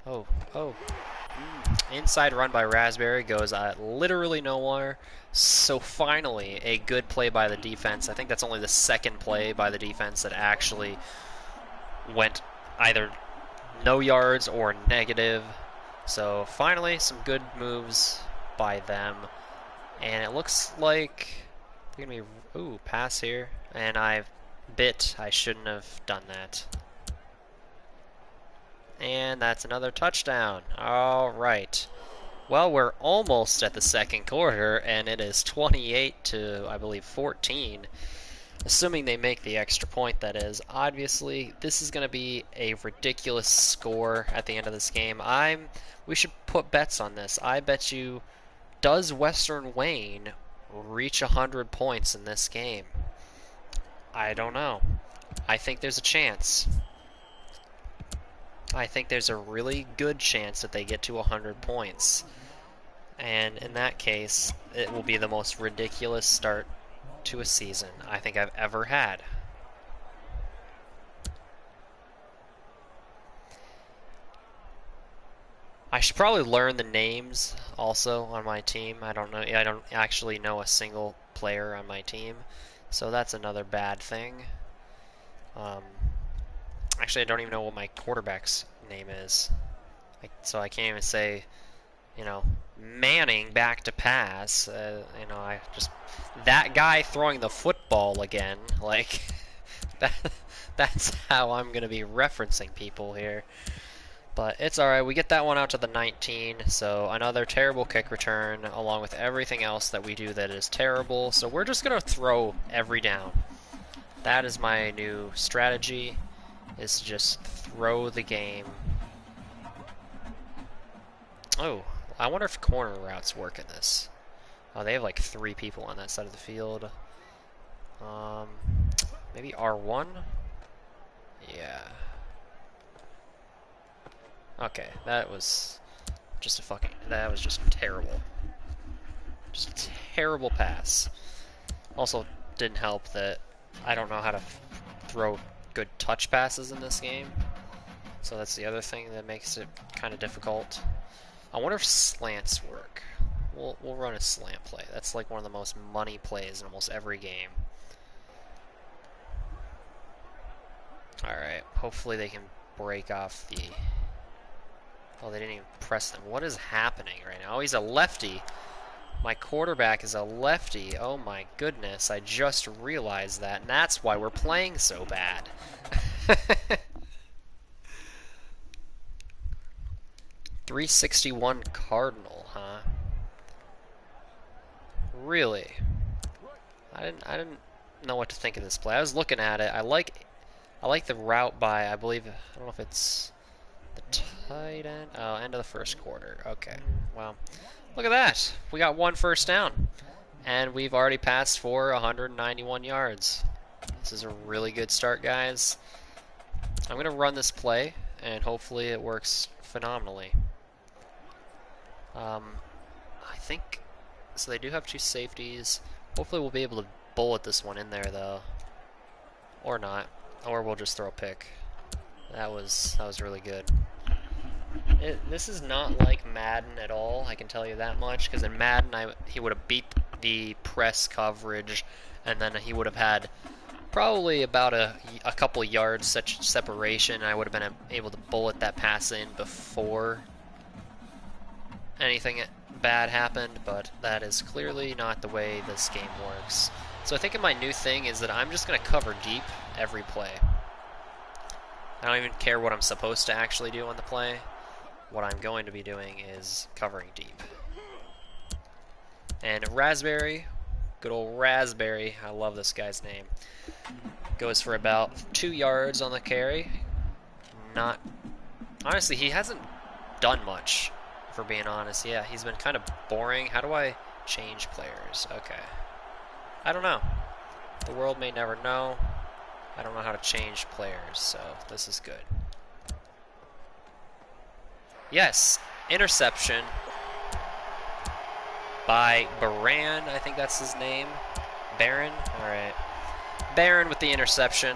[SPEAKER 1] Oh. Inside run by Raspberry goes literally nowhere. So finally, a good play by the defense. I think that's only the second play by the defense that actually went either no yards or negative. So finally, some good moves by them. And it looks like they're going to be, ooh, pass here. And I shouldn't have done that. And that's another touchdown. All right. Well, we're almost at the second quarter, and it is 28 to, I believe, 14. Assuming they make the extra point, that is. Obviously, this is going to be a ridiculous score at the end of this game. We should put bets on this. I bet you, does Western Wayne reach 100 points in this game? I don't know. I think there's a chance. I think there's a really good chance that they get to 100 points. And in that case, it will be the most ridiculous start to a season I think I've ever had. I should probably learn the names also on my team. I don't actually know a single player on my team, so that's another bad thing. Actually, I don't even know what my quarterback's name is, so I can't even say, Manning back to pass. I just, that guy throwing the football again, like that's how I'm gonna be referencing people here. But it's alright, we get that one out to the 19, so another terrible kick return along with everything else that we do that is terrible. So we're just gonna throw every down. That is my new strategy, is to just throw the game. Oh, I wonder if corner routes work in this. Oh, they have like 3 people on that side of the field. Maybe R1? Yeah. Okay, that was just terrible. Just a terrible pass. Also, didn't help that I don't know how to throw good touch passes in this game. So that's the other thing that makes it kind of difficult. I wonder if slants work. We'll run a slant play. That's like one of the most money plays in almost every game. Alright, hopefully they can break off the... Oh, they didn't even press them. What is happening right now? Oh, he's a lefty. My quarterback is a lefty. Oh my goodness, I just realized that, and that's why we're playing so bad. 361 Cardinal, huh? Really? I didn't know what to think of this play. I was looking at it. I like the route by, I believe, I don't know if it's the tight end. Oh, end of the first quarter. Okay. Well, look at that. We got 1 first down, and we've already passed for 191 yards. This is a really good start, guys. I'm gonna run this play, and hopefully it works phenomenally. I think, so they do have 2 safeties. Hopefully we'll be able to bullet this one in there, though. Or not. Or we'll just throw a pick. That was really good. This is not like Madden at all, I can tell you that much, because in Madden he would have beat the press coverage, and then he would have had probably about a couple yards such separation, and I would have been able to bullet that pass in before anything bad happened, but that is clearly not the way this game works. So I think my new thing is that I'm just going to cover deep every play. I don't even care what I'm supposed to actually do on the play. What I'm going to be doing is covering deep. And Raspberry, good old Raspberry, I love this guy's name, goes for about 2 yards on the carry. Honestly, he hasn't done much, for being honest. Yeah, he's been kind of boring. How do I change players? Okay. I don't know. The world may never know. I don't know how to change players, so this is good. Yes, interception by Baran, I think that's his name. Baron? Alright. Baron with the interception.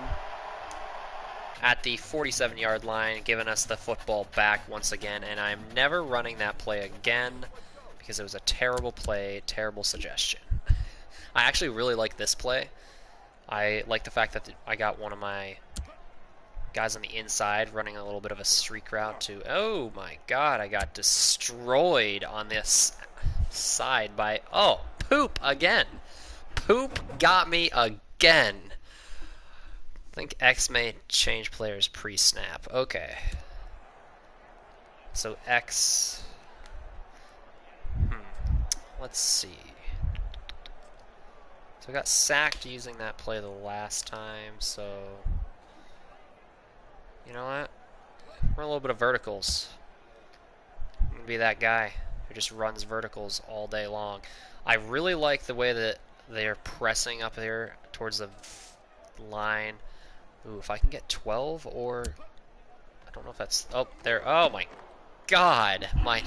[SPEAKER 1] at the 47-yard line, giving us the football back once again, and I'm never running that play again because it was a terrible play, terrible suggestion. I actually really like this play. I like the fact that I got one of my guys on the inside running a little bit of a streak route to, oh my god, I got destroyed on this side by, oh, poop again. Poop got me again. I think X may change players pre-snap. Okay. So X, let's see. So I got sacked using that play the last time, so you know what? Run a little bit of verticals. I'm going to be that guy who just runs verticals all day long. I really like the way that they're pressing up there towards the line. Ooh, if I can get 12 or... I don't know if that's... Oh, there. Oh, my God. My...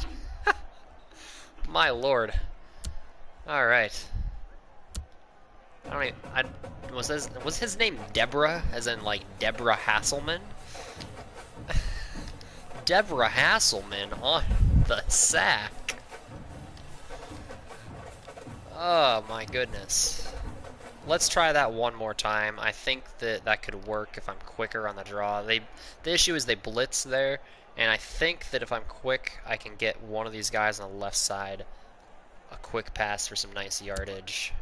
[SPEAKER 1] my lord. All right. I don't even... was his name Deborah? As in, like, Deborah Hasselman? Deborah Hasselman on the sack. Oh my goodness. Let's try that one more time. I think that could work if I'm quicker on the draw. The issue is they blitz there, and I think that if I'm quick, I can get one of these guys on the left side a quick pass for some nice yardage.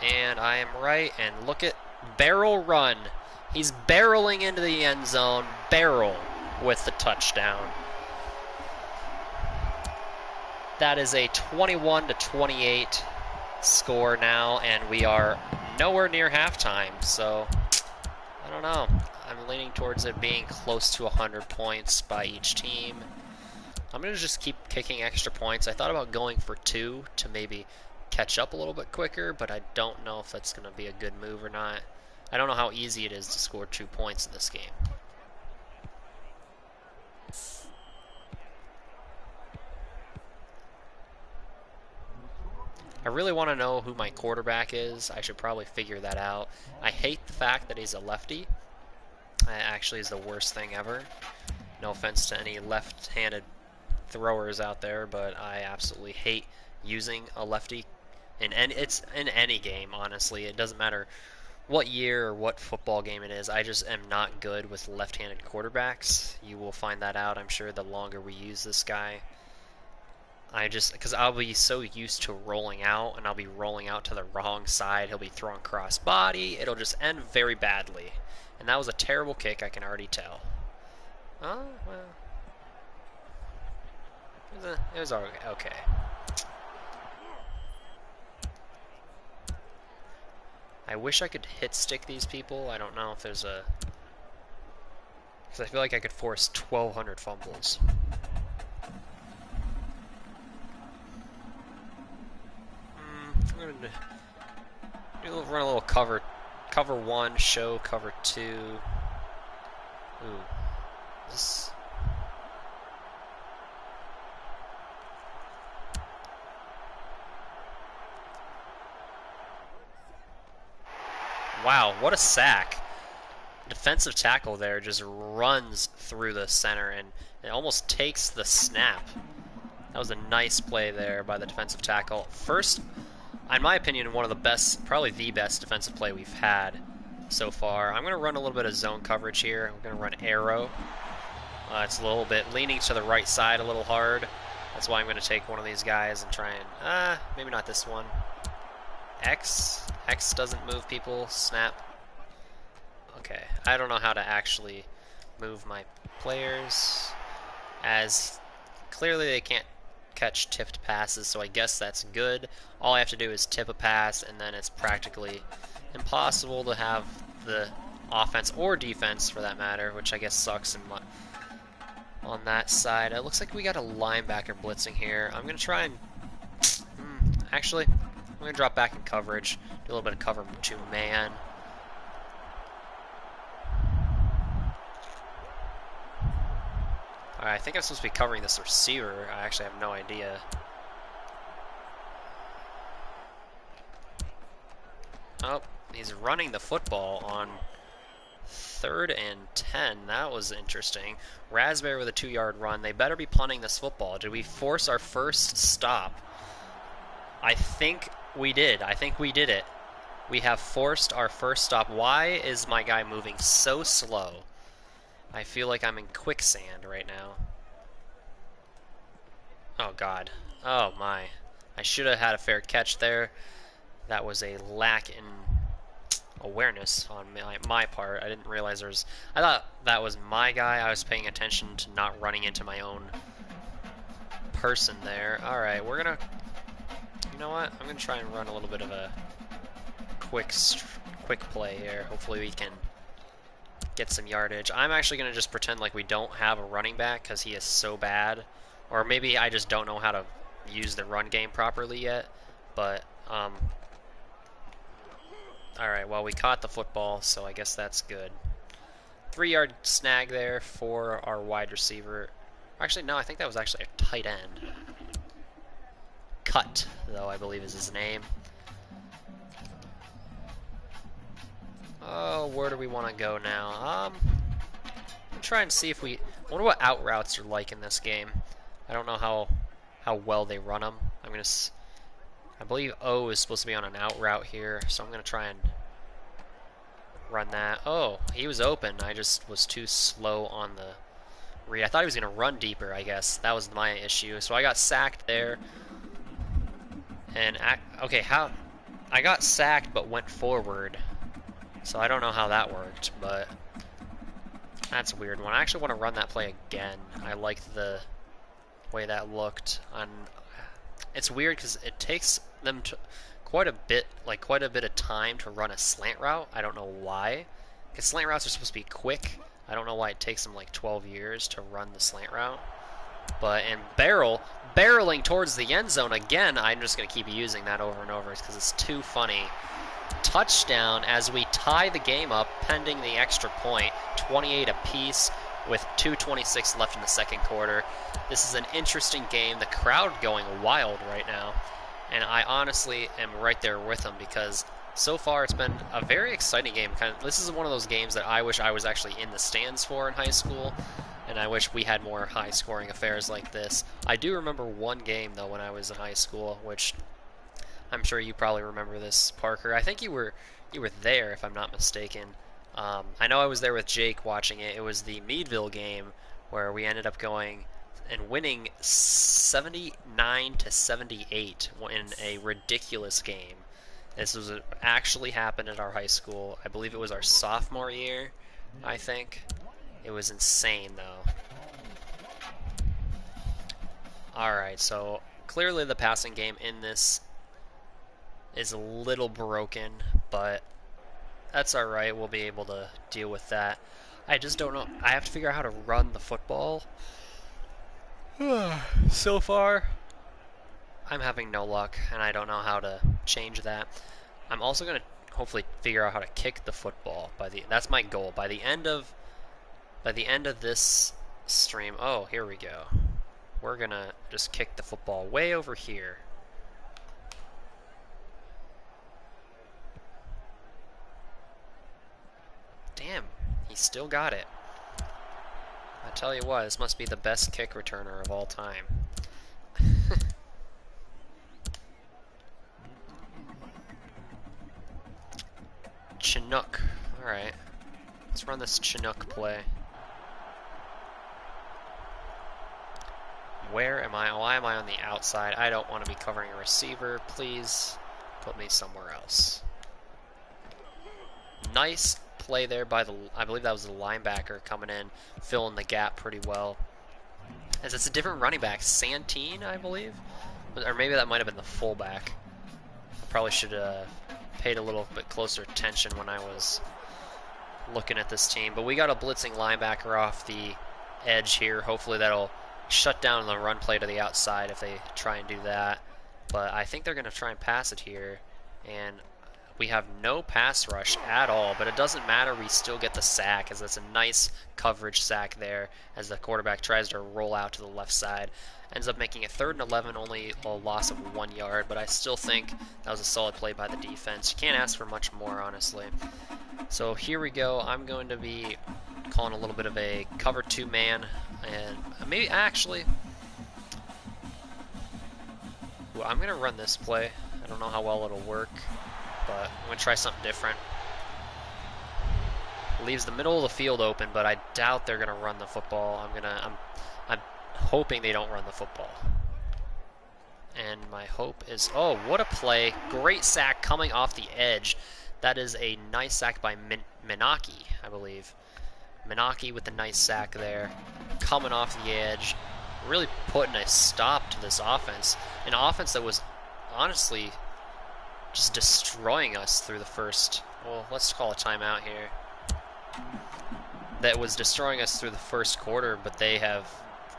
[SPEAKER 1] And I am right, and look at barrel run. He's barreling into the end zone, barrel with the touchdown. That is a 21-28 score now, and we are nowhere near halftime, so I don't know. I'm leaning towards it being close to 100 points by each team. I'm going to just keep kicking extra points. I thought about going for 2 to maybe catch up a little bit quicker, but I don't know if that's going to be a good move or not. I don't know how easy it is to score 2 points in this game. I really want to know who my quarterback is. I should probably figure that out. I hate the fact that he's a lefty. It actually is the worst thing ever. No offense to any left-handed throwers out there, but I absolutely hate using a lefty. It's in any game, honestly. It doesn't matter what year or what football game it is. I just am not good with left-handed quarterbacks. You will find that out, I'm sure, the longer we use this guy. Because I'll be so used to rolling out, and I'll be rolling out to the wrong side. He'll be throwing cross body. It'll just end very badly. And that was a terrible kick, I can already tell. Oh, well. It was okay. I wish I could hit stick these people. I don't know if there's a... Because I feel like I could force 1,200 fumbles. I'm going to run a little cover 1, show cover 2. Ooh. This... Wow, what a sack. Defensive tackle there just runs through the center and it almost takes the snap. That was a nice play there by the defensive tackle. First, in my opinion, one of the best, probably the best defensive play we've had so far. I'm going to run a little bit of zone coverage here. I'm going to run arrow. It's a little bit leaning to the right side a little hard. That's why I'm going to take one of these guys and try and, maybe not this one. X doesn't move people. Snap. Okay, I don't know how to actually move my players, as clearly they can't catch tipped passes, so I guess that's good. All I have to do is tip a pass, and then it's practically impossible to have the offense or defense, for that matter, which I guess sucks on that side. It looks like we got a linebacker blitzing here. I'm going to try and... actually, I'm going to drop back in coverage, do a little bit of cover 2-man. Alright, I think I'm supposed to be covering this receiver. I actually have no idea. Oh, he's running the football on 3rd and 10. That was interesting. Raspberry with a 2-yard run. They better be punting this football. Did we force our first stop? I think we did. I think we did it. We have forced our first stop. Why is my guy moving so slow? I feel like I'm in quicksand right now. Oh, God. Oh, my. I should have had a fair catch there. That was a lack in awareness on my part. I didn't realize there was... I thought that was my guy. I was paying attention to not running into my own person there. Alright, we're going to... You know what? I'm going to try and run a little bit of a quick play here. Hopefully we can get some yardage. I'm actually going to just pretend like we don't have a running back because he is so bad. Or maybe I just don't know how to use the run game properly yet. But, alright, well, we caught the football, so I guess that's good. 3-yard snag there for our wide receiver. Actually, no, I think that was actually a tight end. Cut, though, I believe is his name. Oh, where do we want to go now? Try and see if we... I wonder what out routes are like in this game. I don't know how well they run them. I believe O is supposed to be on an out route here, so I'm going to try and run that. Oh, he was open. I just was too slow on the read. I thought he was going to run deeper, I guess. That was my issue. So I got sacked there. And, okay, I got sacked but went forward. So I don't know how that worked, but that's a weird one. I actually want to run that play again. I liked the way that looked. It's weird because it takes them quite a bit of time to run a slant route. I don't know why, because slant routes are supposed to be quick. I don't know why it takes them like 12 years to run the slant route. But and barreling towards the end zone again. I'm just gonna keep using that over and over because it's too funny. Touchdown as we tie the game up pending the extra point, 28 apiece with 2:26 left in the second quarter. This is an interesting game. The crowd going wild right now, and I honestly am right there with them because so far it's been a very exciting game. This is one of those games that I wish I was actually in the stands for in high school, and I wish we had more high-scoring affairs like this. I do remember one game though when I was in high school, which I'm sure you probably remember this, Parker. I think you were there, if I'm not mistaken. I know I was there with Jake watching it. It was the Meadville game where we ended up going and winning 79-78 in a ridiculous game. This was actually happened at our high school. I believe it was our sophomore year, I think. It was insane, though. Alright, so clearly the passing game in this is a little broken, but that's alright. We'll be able to deal with that. I just don't know. I have to figure out how to run the football. So far, I'm having no luck, and I don't know how to change that. I'm also going to hopefully figure out how to kick the football. That's my goal. By the end of this stream, oh, here we go. We're going to just kick the football way over here. Damn, he still got it. I tell you what, this must be the best kick returner of all time. Chinook. Alright. Let's run this Chinook play. Where am I? Why am I on the outside? I don't want to be covering a receiver. Please put me somewhere else. Nice play there by I believe that was the linebacker coming in, filling the gap pretty well. As it's a different running back, Santine, I believe, or maybe that might have been the fullback. I probably should have paid a little bit closer attention when I was looking at this team. But we got a blitzing linebacker off the edge here. Hopefully that'll shut down the run play to the outside if they try and do that. But I think they're going to try and pass it here, and we have no pass rush at all, but it doesn't matter. We still get the sack, as that's a nice coverage sack there as the quarterback tries to roll out to the left side. Ends up making it 3rd and 11, only a loss of 1 yard, but I still think that was a solid play by the defense. You can't ask for much more, honestly. So here we go. I'm going to be calling a little bit of a cover 2 man, and maybe actually, I'm going to run this play. I don't know how well it'll work, but I'm going to try something different. Leaves the middle of the field open, but I doubt they're going to run the football. I'm hoping they don't run the football. And my hope is, oh, what a play. Great sack coming off the edge. That is a nice sack by Minaki, I believe. Minaki with the nice sack there. Coming off the edge. Really putting a stop to this offense. An offense that was honestly just destroying us through the first, well, let's call a timeout here. That was destroying us through the first quarter, but they have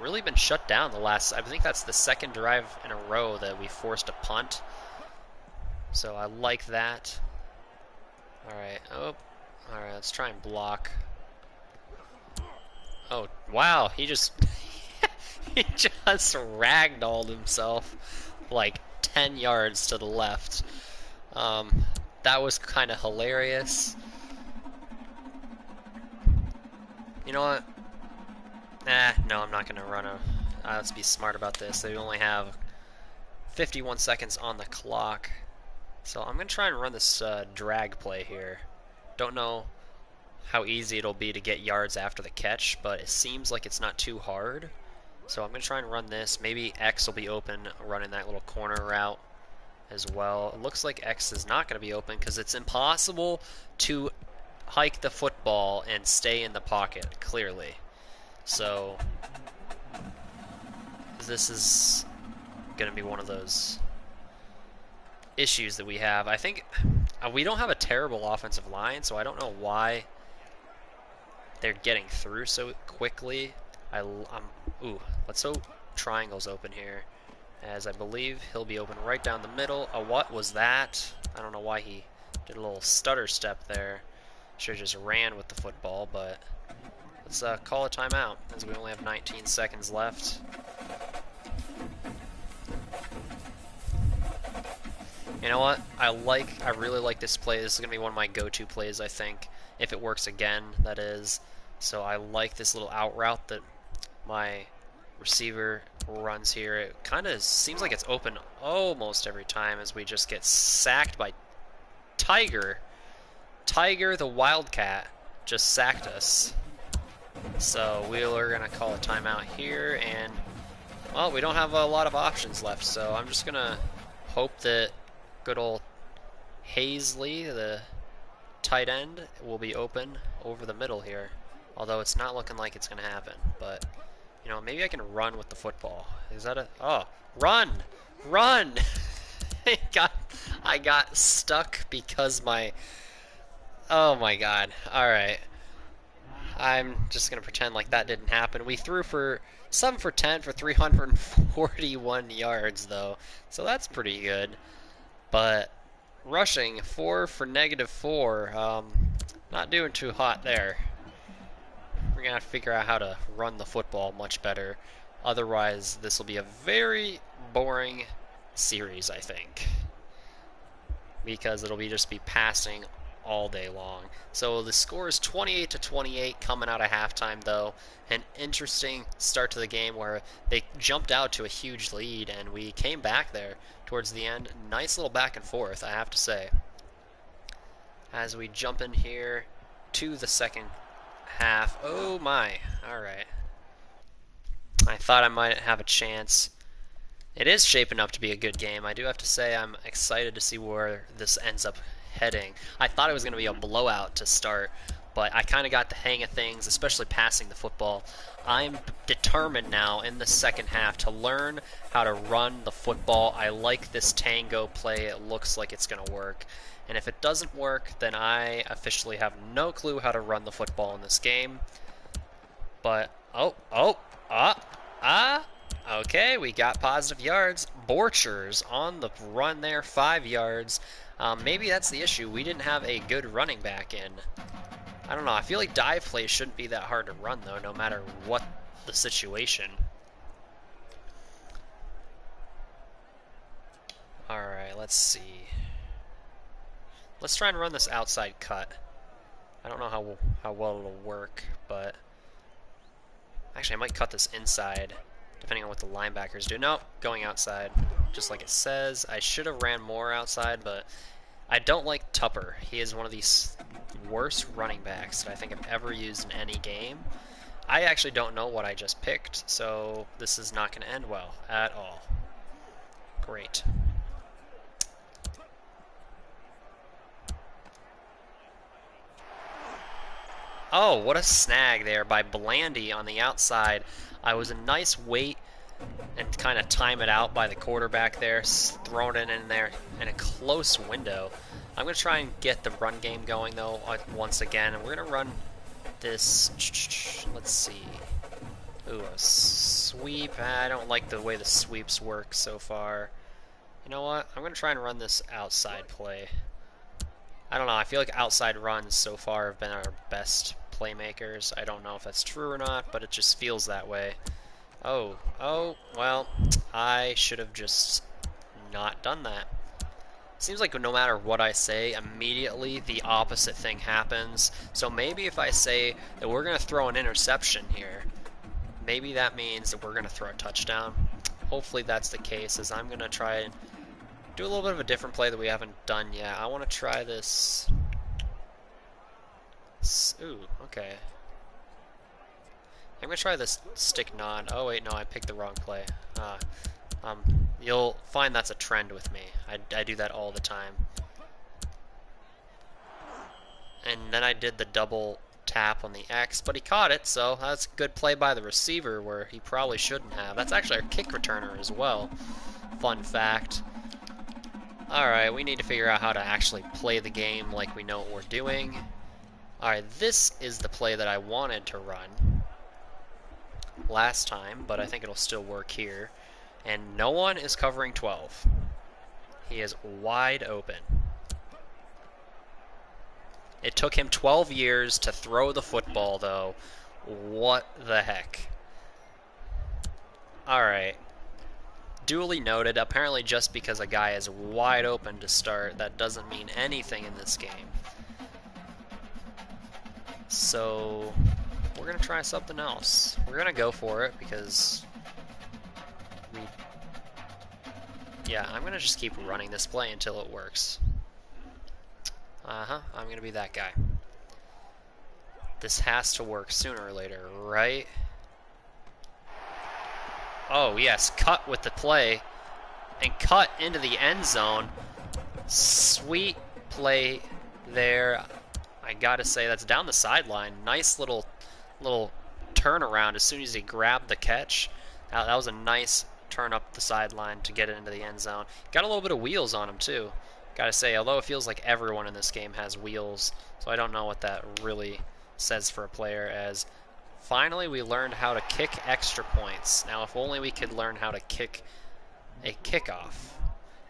[SPEAKER 1] really been shut down the last, I think that's the second drive in a row that we forced a punt. So I like that. Alright, alright, let's try and block. Oh, wow, he just, he just ragdolled himself like 10 yards to the left. That was kind of hilarious. You know what? No, I'm not going to run a... let's be smart about this. They only have 51 seconds on the clock. So I'm going to try and run this drag play here. Don't know how easy it'll be to get yards after the catch, but it seems like it's not too hard. So I'm going to try and run this. Maybe X will be open running that little corner route as well. It looks like X is not going to be open because it's impossible to hike the football and stay in the pocket, clearly. So this is going to be one of those issues that we have. I think we don't have a terrible offensive line, so I don't know why they're getting through so quickly. Ooh, let's hope triangle's open here, as I believe he'll be open right down the middle. What was that? I don't know why he did a little stutter step there. Should have just ran with the football, but let's call a timeout, as we only have 19 seconds left. You know what? I really like this play. This is going to be one of my go-to plays, I think, if it works again, that is. So I like this little out route that my receiver runs here. It kind of seems like it's open almost every time, as we just get sacked by Tiger. Tiger the Wildcat just sacked us. So we're going to call a timeout here, and, well, we don't have a lot of options left, so I'm just going to hope that good old Hazley, the tight end, will be open over the middle here. Although it's not looking like it's going to happen. But, you know, maybe I can run with the football. Is that a... Oh, run! Run! I got stuck because my... Oh my god. Alright. I'm just going to pretend like that didn't happen. We threw for 7 for 10 for 341 yards, though. So that's pretty good. But rushing, 4 for -4. Not doing too hot there. We're going to have to figure out how to run the football much better. Otherwise, this will be a very boring series, I think. Because it'll just be passing all day long. So the score is 28-28 coming out of halftime, though. An interesting start to the game where they jumped out to a huge lead, and we came back there towards the end. Nice little back and forth, I have to say. As we jump in here to the second half. Oh my. Alright. I thought I might have a chance. It is shaping up to be a good game. I do have to say I'm excited to see where this ends up heading. I thought it was going to be a blowout to start, but I kind of got the hang of things, especially passing the football. I'm determined now in the second half to learn how to run the football. I like this tango play. It looks like it's going to work. And if it doesn't work, then I officially have no clue how to run the football in this game. But, okay, we got positive yards. Borchers on the run there, 5 yards. Maybe that's the issue. We didn't have a good running back in. I don't know. I feel like dive plays shouldn't be that hard to run, though, no matter what the situation. Alright, let's see. Let's try and run this outside cut. I don't know how well it'll work, but... Actually, I might cut this inside, depending on what the linebackers do. Nope, going outside, just like it says. I should have ran more outside, but I don't like Tupper. He is one of these worst running backs that I think I've ever used in any game. I actually don't know what I just picked, so this is not going to end well at all. Great. Oh, what a snag there by Blandy on the outside. I was a nice weight and kind of time it out by the quarterback there, throwing it in there in a close window. I'm going to try and get the run game going, though, once again. And we're going to run this, let's see. Ooh, a sweep. I don't like the way the sweeps work so far. You know what? I'm going to try and run this outside play. I don't know. I feel like outside runs so far have been our best playmakers. I don't know if that's true or not, but it just feels that way. Oh, well, I should have just not done that. Seems like no matter what I say, immediately the opposite thing happens. So maybe if I say that we're going to throw an interception here, maybe that means that we're going to throw a touchdown. Hopefully that's the case, as I'm going to try and do a little bit of a different play that we haven't done yet. I want to try this. Ooh, okay. I'm going to try this stick nod. Oh, wait, no, I picked the wrong play. You'll find that's a trend with me. I do that all the time. And then I did the double tap on the X, but he caught it, so that's a good play by the receiver where he probably shouldn't have. That's actually our kick returner as well. Fun fact. Alright, we need to figure out how to actually play the game like we know what we're doing. Alright, this is the play that I wanted to run last time, but I think it'll still work here. And no one is covering 12. He is wide open. It took him 12 years to throw the football, though. What the heck? Alright. Duly noted, apparently just because a guy is wide open to start, that doesn't mean anything in this game. So, we're going to try something else. We're going to go for it because yeah, I'm going to just keep running this play until it works. I'm going to be that guy. This has to work sooner or later, right? Oh, yes, cut with the play and cut into the end zone. Sweet play there. I gotta say, that's down the sideline. Nice little turnaround as soon as he grabbed the catch. That was a nice turn up the sideline to get it into the end zone. Got a little bit of wheels on him, too. Gotta say, although it feels like everyone in this game has wheels, so I don't know what that really says for a player, as finally we learned how to kick extra points. Now, if only we could learn how to kick a kickoff.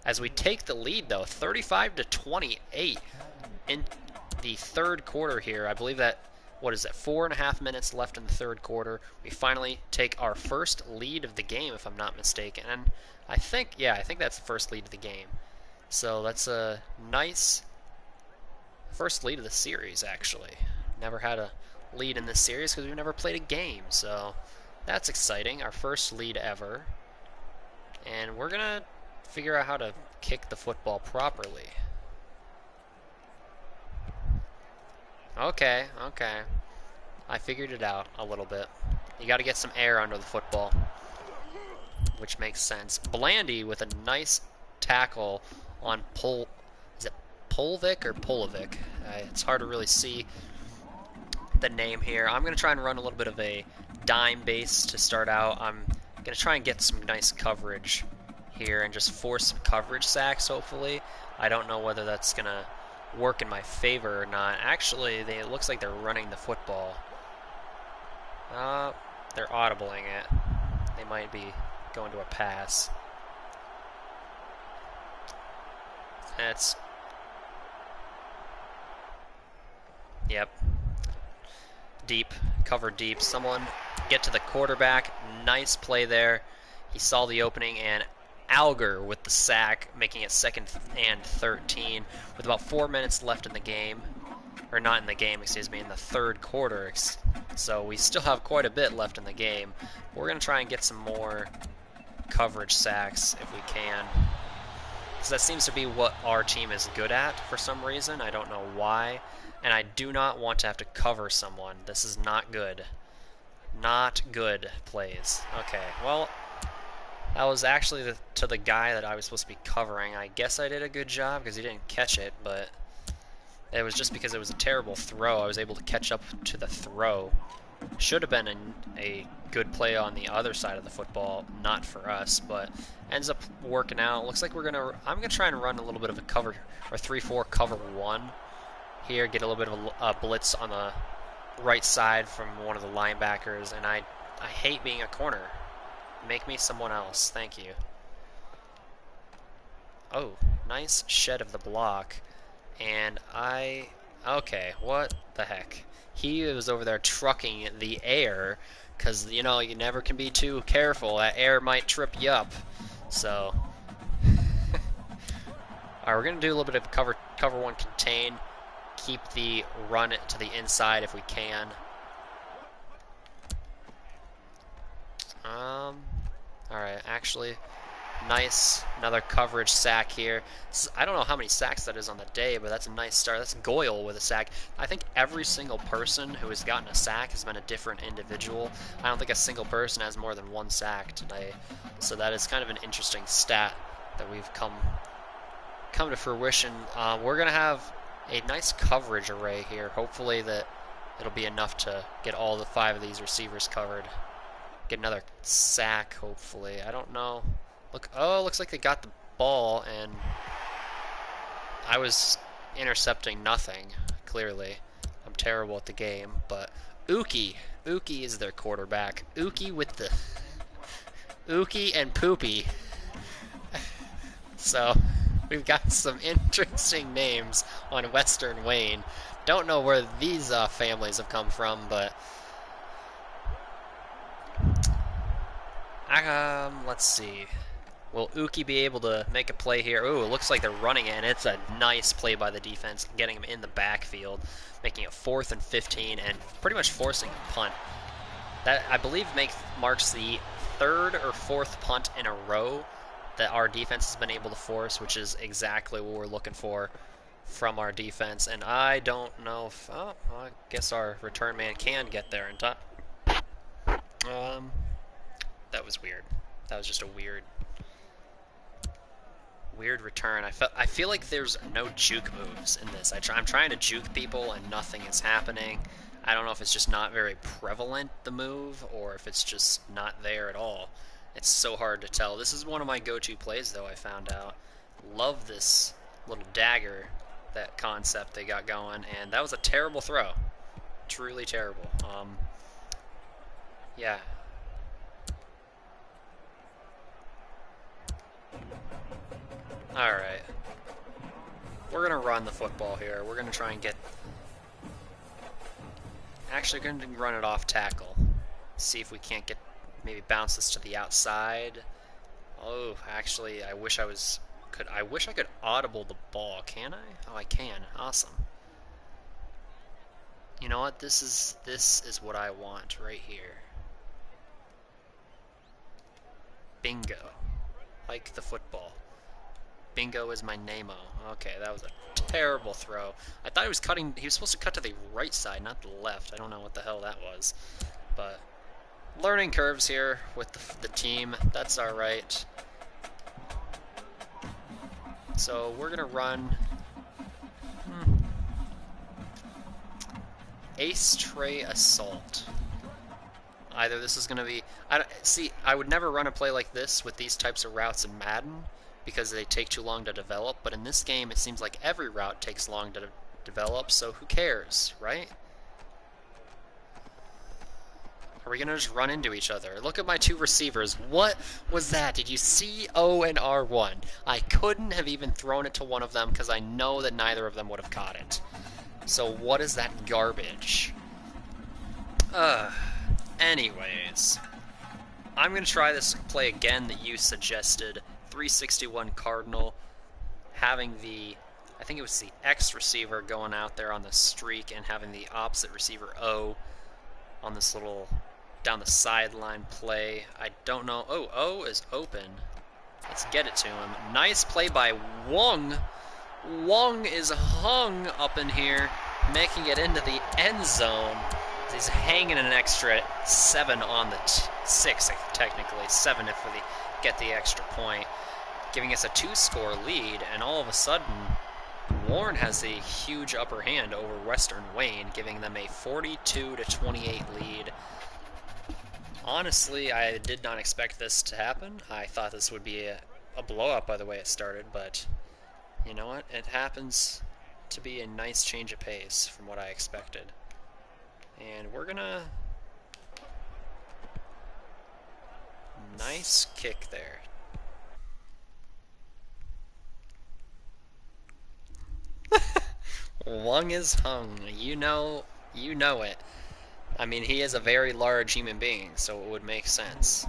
[SPEAKER 1] As we take the lead, though, 35-28 in the third quarter here. I believe that, what is that, 4.5 minutes left in the third quarter. We finally take our first lead of the game, if I'm not mistaken. And I think that's the first lead of the game. So that's a nice first lead of the series, actually. Never had a lead in this series because we've never played a game. So that's exciting. Our first lead ever. And we're going to figure out how to kick the football properly. Okay. I figured it out a little bit. You got to get some air under the football, which makes sense. Blandy with a nice tackle on is it Polvic or Polovic? It's hard to really see the name here. I'm going to try and run a little bit of a dime base to start out. I'm going to try and get some nice coverage here and just force some coverage sacks, hopefully. I don't know whether that's going to work in my favor or not. Actually, it looks like they're running the football. They're audibling it. They might be going to a pass. That's Yep. Deep. Cover deep. Someone get to the quarterback. Nice play there. He saw the opening, and Alger with the sack, making it 2nd and 13 with about 4 minutes left in the game. Or not in the game, excuse me, in the 3rd quarter. So we still have quite a bit left in the game. We're going to try and get some more coverage sacks if we can. Because that seems to be what our team is good at for some reason. I don't know why. And I do not want to have to cover someone. This is not good. Not good plays. Okay, well, that was actually to the guy that I was supposed to be covering. I guess I did a good job because he didn't catch it, but it was just because it was a terrible throw. I was able to catch up to the throw. Should have been a good play on the other side of the football, not for us, but ends up working out. Looks like I'm gonna try and run a little bit of a cover, or 3-4 cover 1 here, get a little bit of a blitz on the right side from one of the linebackers, and I hate being a corner. Make me someone else, thank you. Oh, nice shed of the block, and okay, what the heck? He was over there trucking the air, because, you know, you never can be too careful. That air might trip you up. So, alright, we're going to do a little bit of cover 1 contain. Keep the run to the inside if we can. Alright, actually, nice. Another coverage sack here. I don't know how many sacks that is on the day, but that's a nice start. That's Goyle with a sack. I think every single person who has gotten a sack has been a different individual. I don't think a single person has more than 1 sack today. So that is kind of an interesting stat that we've come to fruition. We're going to have a nice coverage array here. Hopefully that it'll be enough to get all the 5 of these receivers covered. Get another sack, hopefully. I don't know. Looks like they got the ball, and I was intercepting nothing, clearly. I'm terrible at the game, but Uki is their quarterback. Uki with the Uki and Poopy. So, we've got some interesting names on Western Wayne. Don't know where these families have come from, but let's see. Will Uki be able to make a play here? Ooh, it looks like they're running it, and it's a nice play by the defense, getting him in the backfield, making it 4th and 15, and pretty much forcing a punt. That, I believe, marks the 3rd or 4th punt in a row that our defense has been able to force, which is exactly what we're looking for from our defense. And I don't know if... Oh, I guess our return man can get there in time. That was weird. That was just a weird return. I feel like there's no juke moves in this. I'm trying to juke people and nothing is happening. I don't know if it's just not very prevalent, the move, or if it's just not there at all. It's so hard to tell. This is one of my go-to plays, though, I found out. Love this little dagger, that concept they got going, and that was a terrible throw. Truly terrible. Yeah. Alright. We're going to run the football here. We're going to try and get... Actually, going to run it off tackle. See if we can't get... Maybe bounce this to the outside. Oh, actually, I wish I could audible the ball. Can I? Oh, I can. Awesome. You know what? This is what I want right here. Bingo. Like the football. Bingo is my name-o. Okay, that was a terrible throw. I thought he was supposed to cut to the right side, not the left. I don't know what the hell that was. But learning curves here with the team. That's alright. So we're going to run Ace Tray Assault. Either this is going to be... I would never run a play like this with these types of routes in Madden because they take too long to develop, but in this game it seems like every route takes long to develop, so who cares, right? Are we going to just run into each other? Look at my 2 receivers. What was that? Did you see O and R1? I couldn't have even thrown it to one of them because I know that neither of them would have caught it. So what is that garbage? Anyways, I'm going to try this play again that you suggested. 361 Cardinal, having the, I think it was the X receiver going out there on the streak and having the opposite receiver O on this little down the sideline play. I don't know. Oh, O is open. Let's get it to him. Nice play by Wong. Wong is hung up in here, making it into the end zone. He's hanging an extra 7 on the 6, technically 7 if we get the extra point, giving us a 2-score lead. And all of a sudden, Warren has a huge upper hand over Western Wayne, giving them a 42-28 lead. Honestly, I did not expect this to happen. I thought this would be a blowout by the way it started, but you know what? It happens to be a nice change of pace from what I expected. And we're gonna... Nice kick there. Wong is hung. You know it. I mean, he is a very large human being, so it would make sense.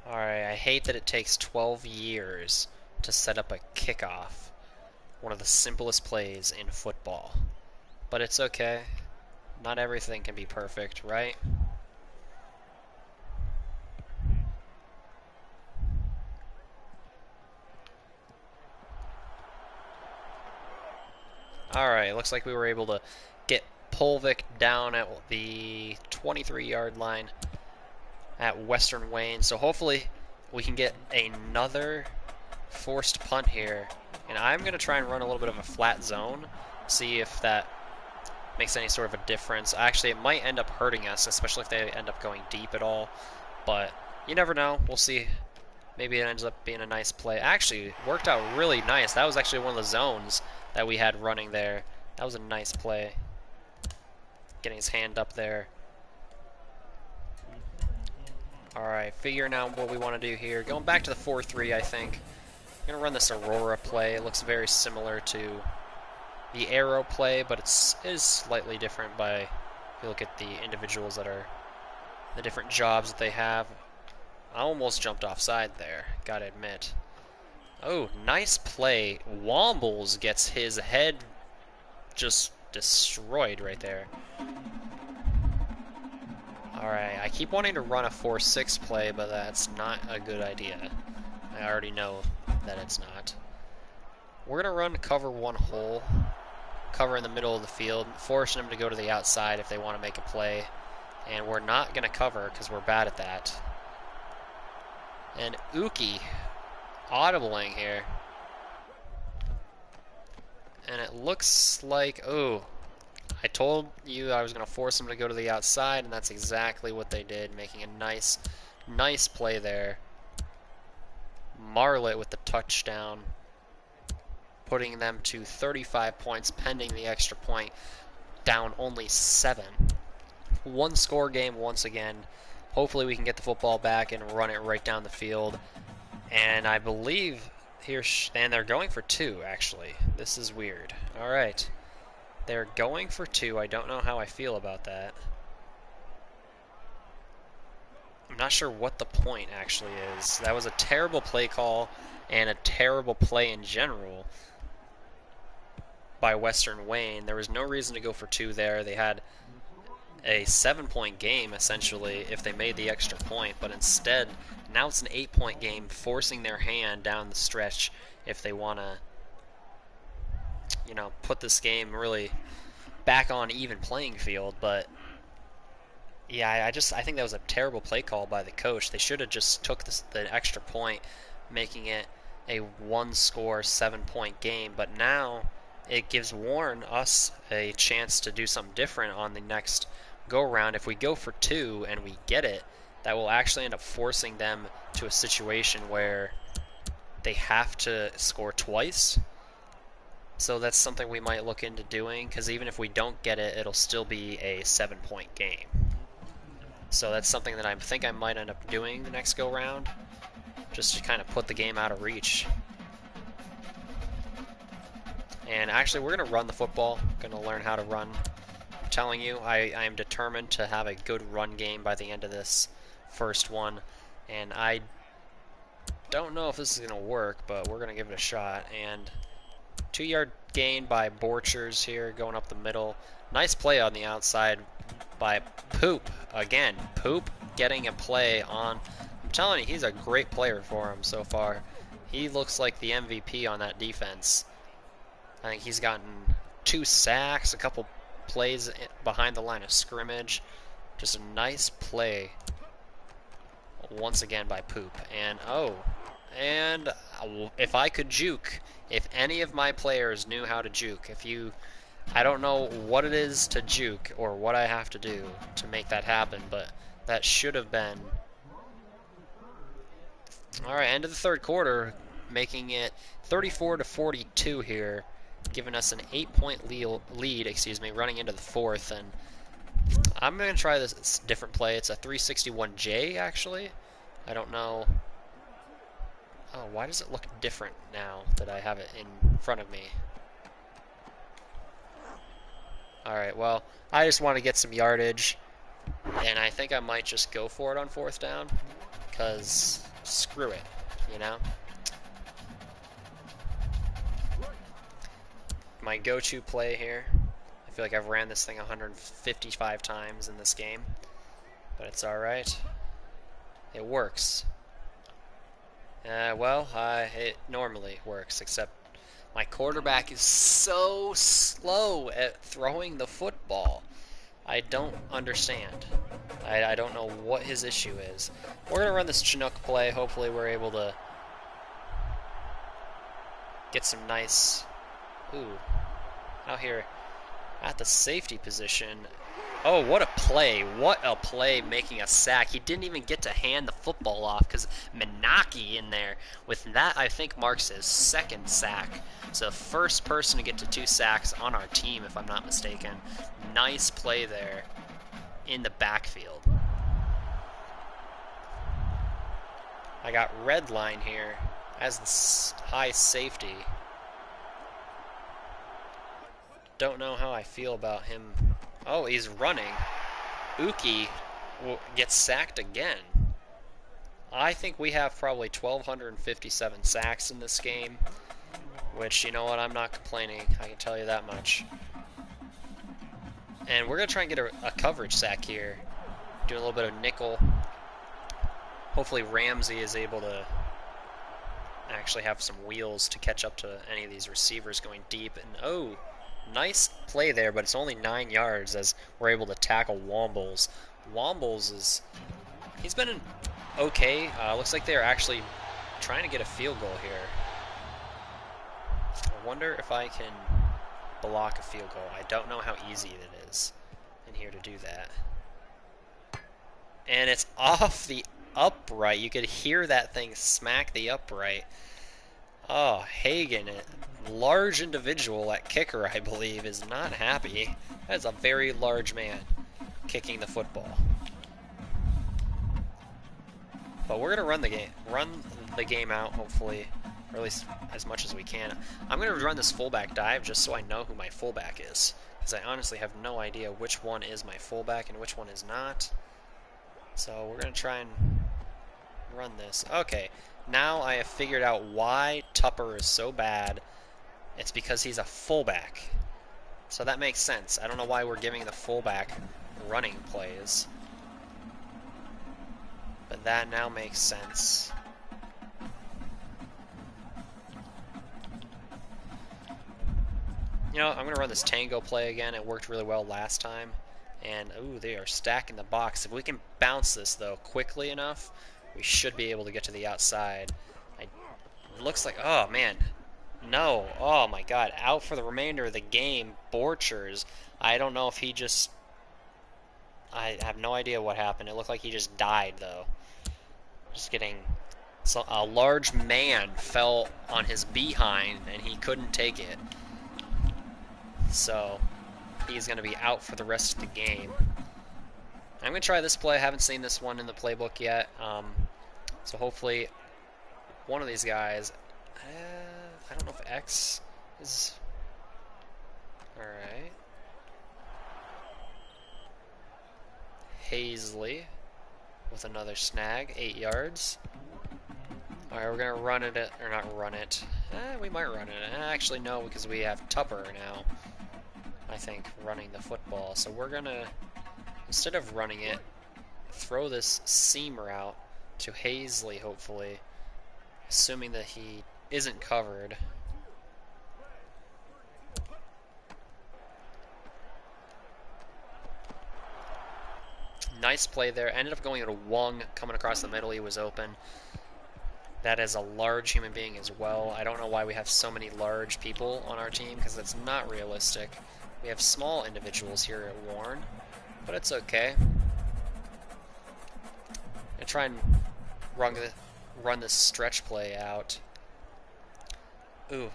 [SPEAKER 1] Alright, I hate that it takes 12 years to set up a kickoff. One of the simplest plays in football. But it's okay. Not everything can be perfect, right? Alright, looks like we were able to get Polvik down at the 23-yard line at Western Wayne. So hopefully we can get another forced punt here. And I'm going to try and run a little bit of a flat zone, see if that makes any sort of a difference. Actually, it might end up hurting us, especially if they end up going deep at all. But you never know. We'll see. Maybe it ends up being a nice play. Actually, it worked out really nice. That was actually one of the zones that we had running there. That was a nice play. Getting his hand up there. Alright, figuring out what we want to do here. Going back to the 4-3, I think. I'm going to run this Aurora play. It looks very similar to the Arrow play, but it is slightly different by, if you look at the individuals that are, the different jobs that they have. I almost jumped offside there, gotta admit. Oh, nice play. Wombles gets his head just destroyed right there. Alright, I keep wanting to run a 4-6 play, but that's not a good idea. I already know that it's not. We're going to run cover one hole, cover in the middle of the field, forcing them to go to the outside if they want to make a play. And we're not going to cover because we're bad at that. And Uki audibling here. And it looks like, oh, I told you I was going to force them to go to the outside, and that's exactly what they did, making a nice play there. Marlett with the touchdown, putting them to 35 points pending the extra point, down only 7. 1-score game once again. Hopefully we can get the football back and run it right down the field. And I believe here, and they're going for 2 actually. This is weird. All right. They're going for 2. I don't know how I feel about that. I'm not sure what the point actually is. That was a terrible play call and a terrible play in general by Western Wayne. There was no reason to go for 2 there. They had a 7-point game essentially if they made the extra point, but instead now it's an 8-point game, forcing their hand down the stretch if they want to, you know, put this game really back on even playing field. But yeah, I think that was a terrible play call by the coach. They should have just took the extra point, making it a 1-score 7-point game. But now it gives Warren us a chance to do something different on the next go round. If we go for 2 and we get it, that will actually end up forcing them to a situation where they have to score twice. So that's something we might look into doing, because even if we don't get it, it'll still be a 7-point game. So that's something that I think I might end up doing the next go round, just to kind of put the game out of reach. And actually, we're going to run the football. Going to learn how to run. I'm telling you, I am determined to have a good run game by the end of this first one. And I don't know if this is going to work, but we're going to give it a shot. And 2-yard gain by Borchers here, going up the middle. Nice play on the outside by Poop. Again, Poop getting a play on. I'm telling you, he's a great player for him so far. He looks like the MVP on that defense. I think he's gotten 2 sacks, a couple plays behind the line of scrimmage. Just a nice play once again by Poop. And if I could juke, if any of my players knew how to juke, I don't know what it is to juke or what I have to do to make that happen, but that should have been. All right, end of the third quarter, making it 34-42 here, giving us an 8-point lead, running into the fourth. And I'm going to try this different play. It's a 361J, actually. I don't know. Oh, why does it look different now that I have it in front of me? Alright, well, I just want to get some yardage, and I think I might just go for it on 4th down, because screw it, you know? My go-to play here. I feel like I've ran this thing 155 times in this game, but it's alright. It works. It normally works, except my quarterback is so slow at throwing the football. I don't understand. I don't know what his issue is. We're going to run this Chinook play. Hopefully we're able to get some nice... Ooh. Out here at the safety position. Oh, what a play. What a play making a sack. He didn't even get to hand the football off because Menaki in there. With that, I think marks his 2nd sack. So first person to get to 2 sacks on our team, if I'm not mistaken. Nice play there in the backfield. I got red line here as the high safety. Don't know how I feel about him. Oh, he's running. Uki gets sacked again. I think we have probably 1,257 sacks in this game, which, you know what, I'm not complaining. I can tell you that much. And we're going to try and get a coverage sack here. Do a little bit of nickel. Hopefully Ramsey is able to actually have some wheels to catch up to any of these receivers going deep. And, oh... Nice play there, but it's only 9 yards as we're able to tackle Wombles. Wombles he's been okay. Looks like they're actually trying to get a field goal here. I wonder if I can block a field goal. I don't know how easy it is in here to do that. And it's off the upright. You could hear that thing smack the upright. Oh, Hagen, a large individual at kicker, I believe, is not happy. That's a very large man kicking the football. But we're gonna run the game out, hopefully, or at least as much as we can. I'm gonna run this fullback dive just so I know who my fullback is, because I honestly have no idea which one is my fullback and which one is not. So we're gonna try and run this. Okay. Now I have figured out why Tupper is so bad. It's because he's a fullback. So that makes sense. I don't know why we're giving the fullback running plays. But that now makes sense. You know, I'm going to run this tango play again. It worked really well last time. And, ooh, they are stacking the box. If we can bounce this, though, quickly enough, we should be able to get to the outside. It looks like, oh, man. No. Oh, my God. Out for the remainder of the game. Borchers. I don't know if he just... I have no idea what happened. It looked like he just died, though. Just getting... So a large man fell on his behind, and he couldn't take it. so he's going to be out for the rest of the game. I'm going to try this play. I haven't seen this one in the playbook yet, so hopefully one of these guys, I don't know if X is, alright. Hazley with another snag, 8 yards. Alright, we're going to run it, or not run it. We might run it. Actually, no, because we have Tupper now, I think, running the football. So we're going to, instead of running it, throw this seam route to Hazley, hopefully, assuming that he isn't covered. Nice play there. Ended up going to Wong, coming across the middle. He was open. That is a large human being as well. I don't know why we have so many large people on our team, because that's not realistic. We have small individuals here at Warren, but it's okay. And try and run this stretch play out. Ooh.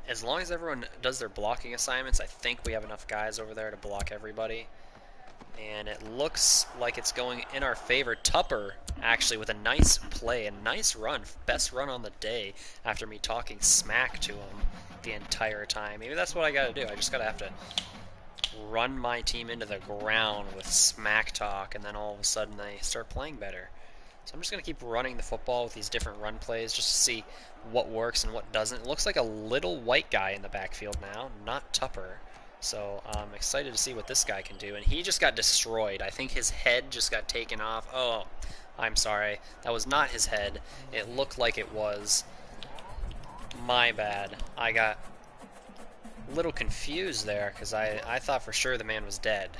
[SPEAKER 1] As long as everyone does their blocking assignments, I think we have enough guys over there to block everybody. And it looks like it's going in our favor. Tupper, actually, with a nice play, a nice run, best run on the day, after me talking smack to him the entire time. Maybe that's what I gotta do. I just gotta have to run my team into the ground with smack talk, and then all of a sudden they start playing better. So I'm just gonna keep running the football with these different run plays just to see what works and what doesn't. It looks like a little white guy in the backfield now, not Tupper. So I'm excited to see what this guy can do. And he just got destroyed. I think his head just got taken off. Oh, I'm sorry. That was not his head. It looked like it was. My bad. I got a little confused there because I thought for sure the man was dead.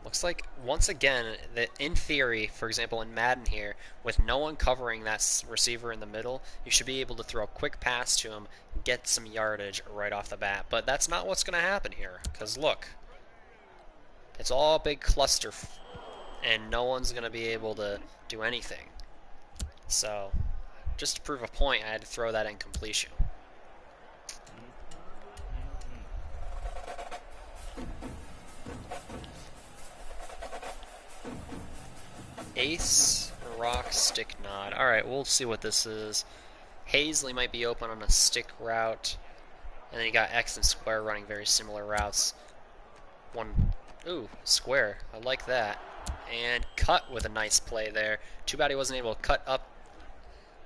[SPEAKER 1] Looks like, once again, that in theory, for example, in Madden here, with no one covering that receiver in the middle, you should be able to throw a quick pass to him, get some yardage right off the bat. But that's not what's going to happen here, because look, it's all a big cluster, and no one's going to be able to do anything. So, just to prove a point, I had to throw that incompletion. Ace, rock, stick, nod. Alright, we'll see what this is. Hazley might be open on a stick route. And then you got X and square running very similar routes. Ooh, square. I like that. And cut with a nice play there. Too bad he wasn't able to cut up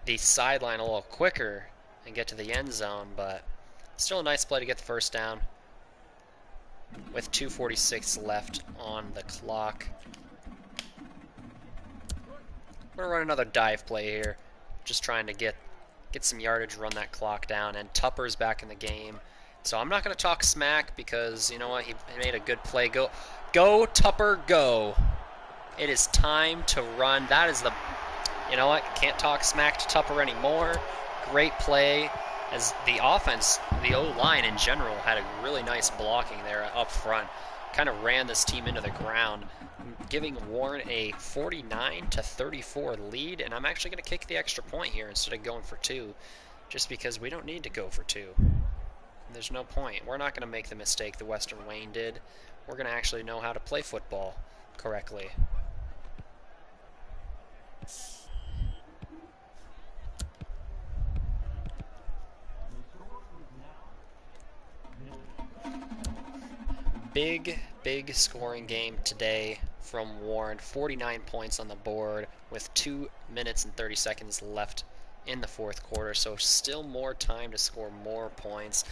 [SPEAKER 1] the sideline a little quicker and get to the end zone, but still a nice play to get the first down with 2:46 left on the clock. We're going to run another dive play here, just trying to get some yardage, run that clock down, and Tupper's back in the game. So I'm not going to talk smack because, you know what, he made a good play. Go, Tupper, go. It is time to run. That is the, you know what, can't talk smack to Tupper anymore. Great play as the offense, the O-line in general, had a really nice blocking there up front. Kind of ran this team into the ground, giving Warren a 49-34 lead, and I'm actually going to kick the extra point here instead of going for 2, just because we don't need to go for 2. There's no point. We're not going to make the mistake the Western Wayne did. We're going to actually know how to play football correctly. Big scoring game today from Warren. 49 points on the board with 2 minutes and 30 seconds left in the fourth quarter, so still more time to score more points.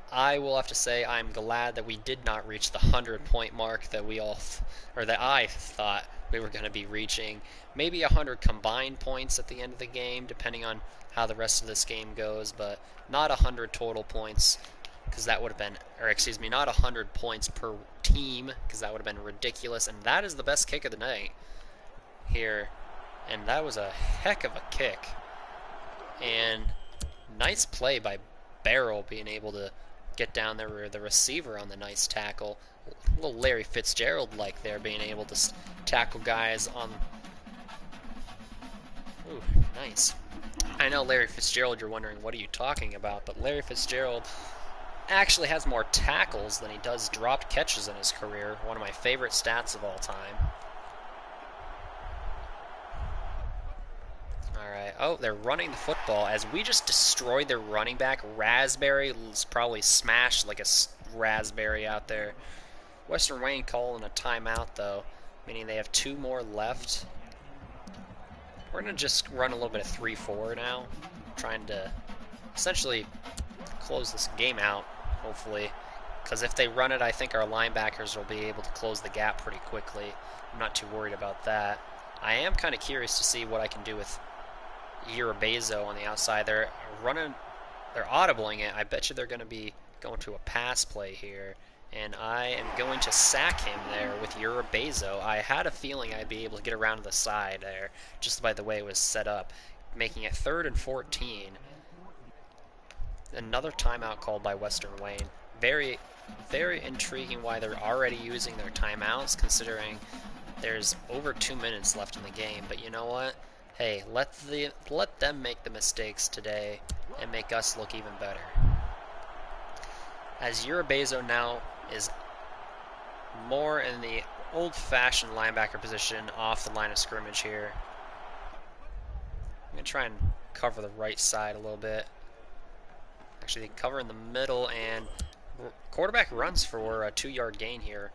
[SPEAKER 1] I will have to say I'm glad that we did not reach the 100-point mark that I thought we were going to be reaching. Maybe 100 combined points at the end of the game, depending on how the rest of this game goes, but not 100 total points, because that would have been, or excuse me, not 100 points per team, because that would have been ridiculous. And that is the best kick of the night here, and that was a heck of a kick. And nice play by Barrel, being able to get down there, the receiver on the nice tackle. A little Larry Fitzgerald like there, being able to tackle guys on Ooh, nice. I know Larry Fitzgerald, you're wondering, what are you talking about? But Larry Fitzgerald actually has more tackles than he does dropped catches in his career. One of my favorite stats of all time. Alright, oh, they're running the football as we just destroyed their running back. Raspberry probably smashed like a raspberry out there. Western Wayne calling a timeout, though, meaning they have 2 more left. We're going to just run a little bit of 3-4 now, trying to essentially close this game out, hopefully. Because if they run it, I think our linebackers will be able to close the gap pretty quickly. I'm not too worried about that. I am kind of curious to see what I can do with Urabezo on the outside. They're audibling it. I bet you they're going to be going to a pass play here. And I am going to sack him there with Urabezo. I had a feeling I'd be able to get around to the side there, just by the way it was set up, making it 3rd and 14. Another timeout called by Western Wayne. Very, very intriguing why they're already using their timeouts, considering there's over 2 minutes left in the game. But you know what? Hey, let them make the mistakes today and make us look even better. As Urabezo now is more in the old-fashioned linebacker position off the line of scrimmage here. I'm going to try and cover the right side a little bit. Actually, they cover in the middle, and quarterback runs for a 2-yard gain here.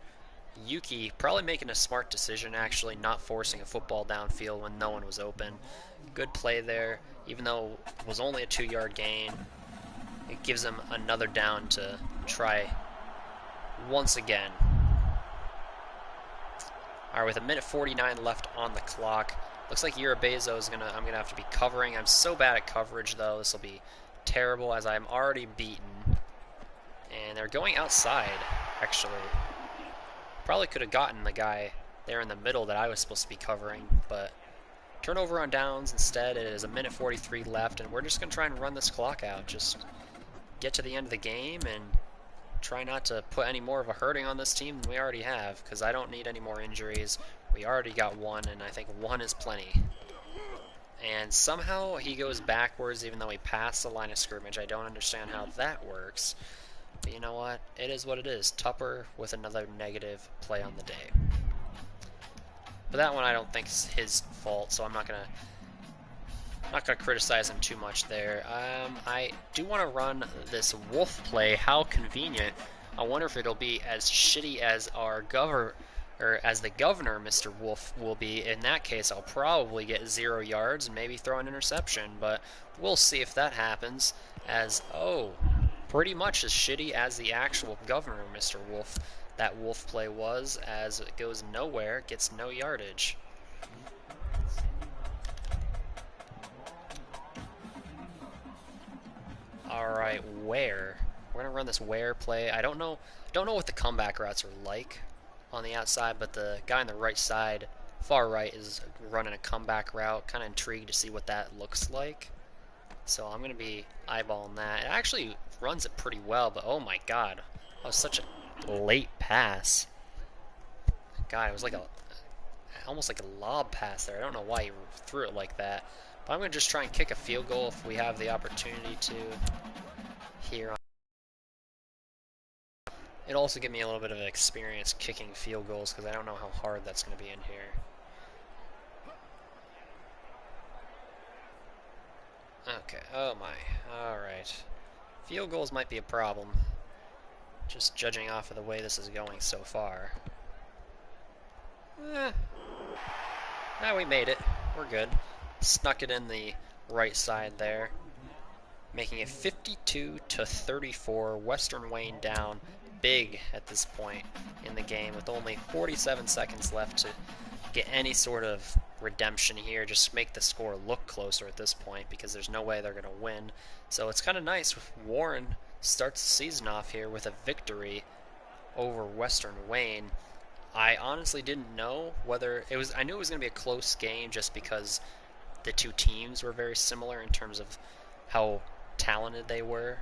[SPEAKER 1] Yuki probably making a smart decision, actually, not forcing a football downfield when no one was open. Good play there, even though it was only a 2-yard gain. It gives them another down to try once again. Alright, with 1:49 left on the clock. Looks like Urabezo is I'm gonna have to be covering. I'm so bad at coverage though, this will be terrible as I'm already beaten. And they're going outside, actually. Probably could have gotten the guy there in the middle that I was supposed to be covering, but turnover on downs instead. It is 1:43 left, and we're just gonna try and run this clock out. Just get to the end of the game and try not to put any more of a hurting on this team than we already have, because I don't need any more injuries. We already got 1, and I think 1 is plenty. And somehow he goes backwards even though he passed the line of scrimmage. I don't understand how that works. But you know what? It is what it is. Tupper with another negative play on the day. But that one I don't think is his fault, so I'm not gonna criticize him too much there. I do want to run this wolf play. How convenient. I wonder if it'll be as shitty as our governor, or as the governor, Mr. Wolf, will be. In that case, I'll probably get 0 yards and maybe throw an interception, but we'll see if that happens. As, oh, pretty much as shitty as the actual governor, Mr. Wolf, that wolf play was, as it goes nowhere, gets no yardage. Alright, where? We're gonna run this where play. I don't know what the comeback routes are like on the outside, but the guy on the right side, far right, is running a comeback route. Kind of intrigued to see what that looks like. So I'm gonna be eyeballing that. It actually runs it pretty well, but oh my god, that was such a late pass. God, it was like almost like a lob pass there. I don't know why he threw it like that. But I'm going to just try and kick a field goal if we have the opportunity to here. It'll also give me a little bit of experience kicking field goals because I don't know how hard that's going to be in here. Okay, oh my. Alright. Field goals might be a problem. Just judging off of the way this is going so far. We made it. We're good. Snuck it in the right side there, making it 52-34. Western Wayne down big at this point in the game with only 47 seconds left to get any sort of redemption here. Just make the score look closer at this point because there's no way they're going to win. So it's kind of nice. Warren starts the season off here with a victory over Western Wayne. I honestly didn't know whether it was. I knew it was going to be a close game just because the two teams were very similar in terms of how talented they were.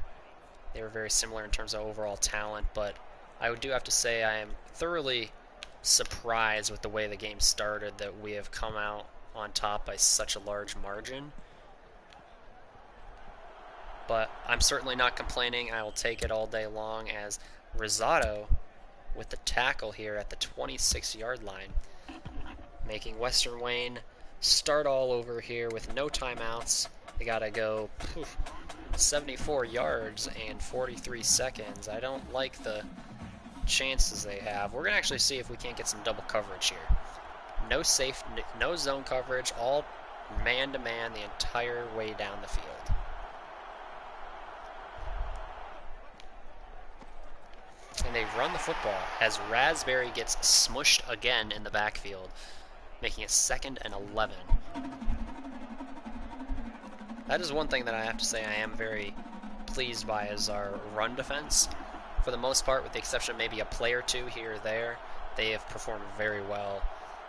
[SPEAKER 1] They were very similar in terms of overall talent, but I do have to say I am thoroughly surprised with the way the game started, that we have come out on top by such a large margin. But I'm certainly not complaining. I will take it all day long as Rosado with the tackle here at the 26-yard line, making Western Wayne start all over here with no timeouts. They gotta go 74 yards and 43 seconds. I don't like the chances they have. We're gonna actually see if we can't get some double coverage here. No zone coverage, all man-to-man the entire way down the field. And they run the football as Raspberry gets smushed again in the backfield, making it 2nd and 11. That is one thing that I have to say I am very pleased by is our run defense. For the most part, with the exception of maybe a play or two here or there, they have performed very well.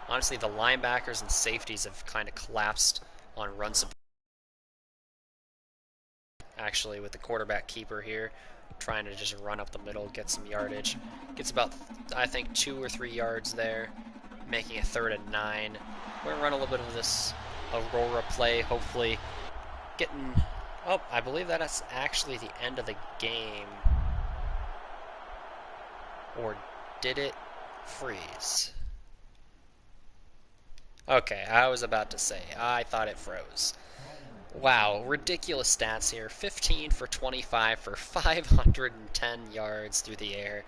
[SPEAKER 1] Honestly, the linebackers and safeties have kind of collapsed on run support. Actually, with the quarterback keeper here, trying to just run up the middle, get some yardage. Gets about, I think, 2 or 3 yards there, making it 3rd and 9. We're going to run a little bit of this Aurora play, hopefully getting... Oh, I believe that is actually the end of the game. Or did it freeze? Okay, I was about to say, I thought it froze. Wow, ridiculous stats here. 15 for 25 for 510 yards through the air.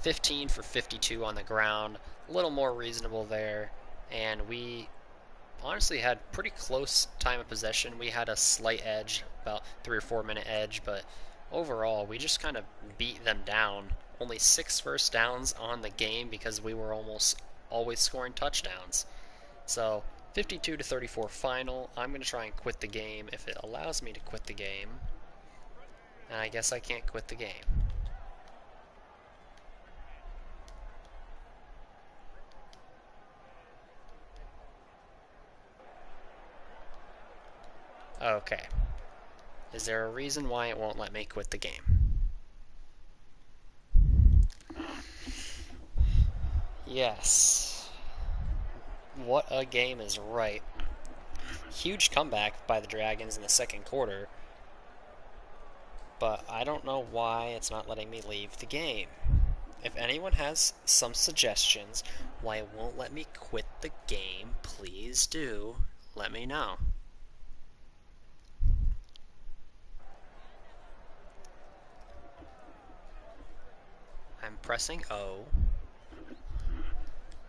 [SPEAKER 1] 15 for 52 on the ground. A little more reasonable there. And we honestly had pretty close time of possession. We had a slight edge, about 3 or 4 minute edge, but overall we just kind of beat them down. Only 6 first downs on the game because we were almost always scoring touchdowns. So 52-34 final. I'm going to try and quit the game if it allows me to quit the game. And I guess I can't quit the game. Okay. Is there a reason why it won't let me quit the game? Yes. What a game is right. Huge comeback by the Dragons in the second quarter. But I don't know why it's not letting me leave the game. If anyone has some suggestions why it won't let me quit the game, please do let me know. I'm pressing O,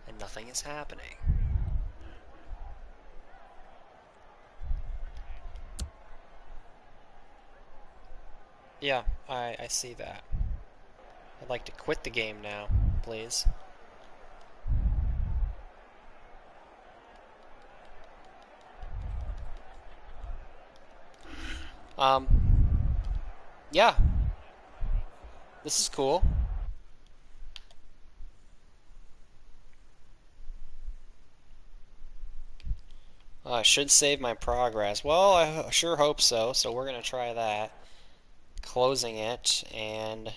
[SPEAKER 1] and nothing is happening. Yeah, I see that. I'd like to quit the game now, please. Yeah. This is cool. I should save my progress. Well, I sure hope so, so we're going to try that. Closing it, and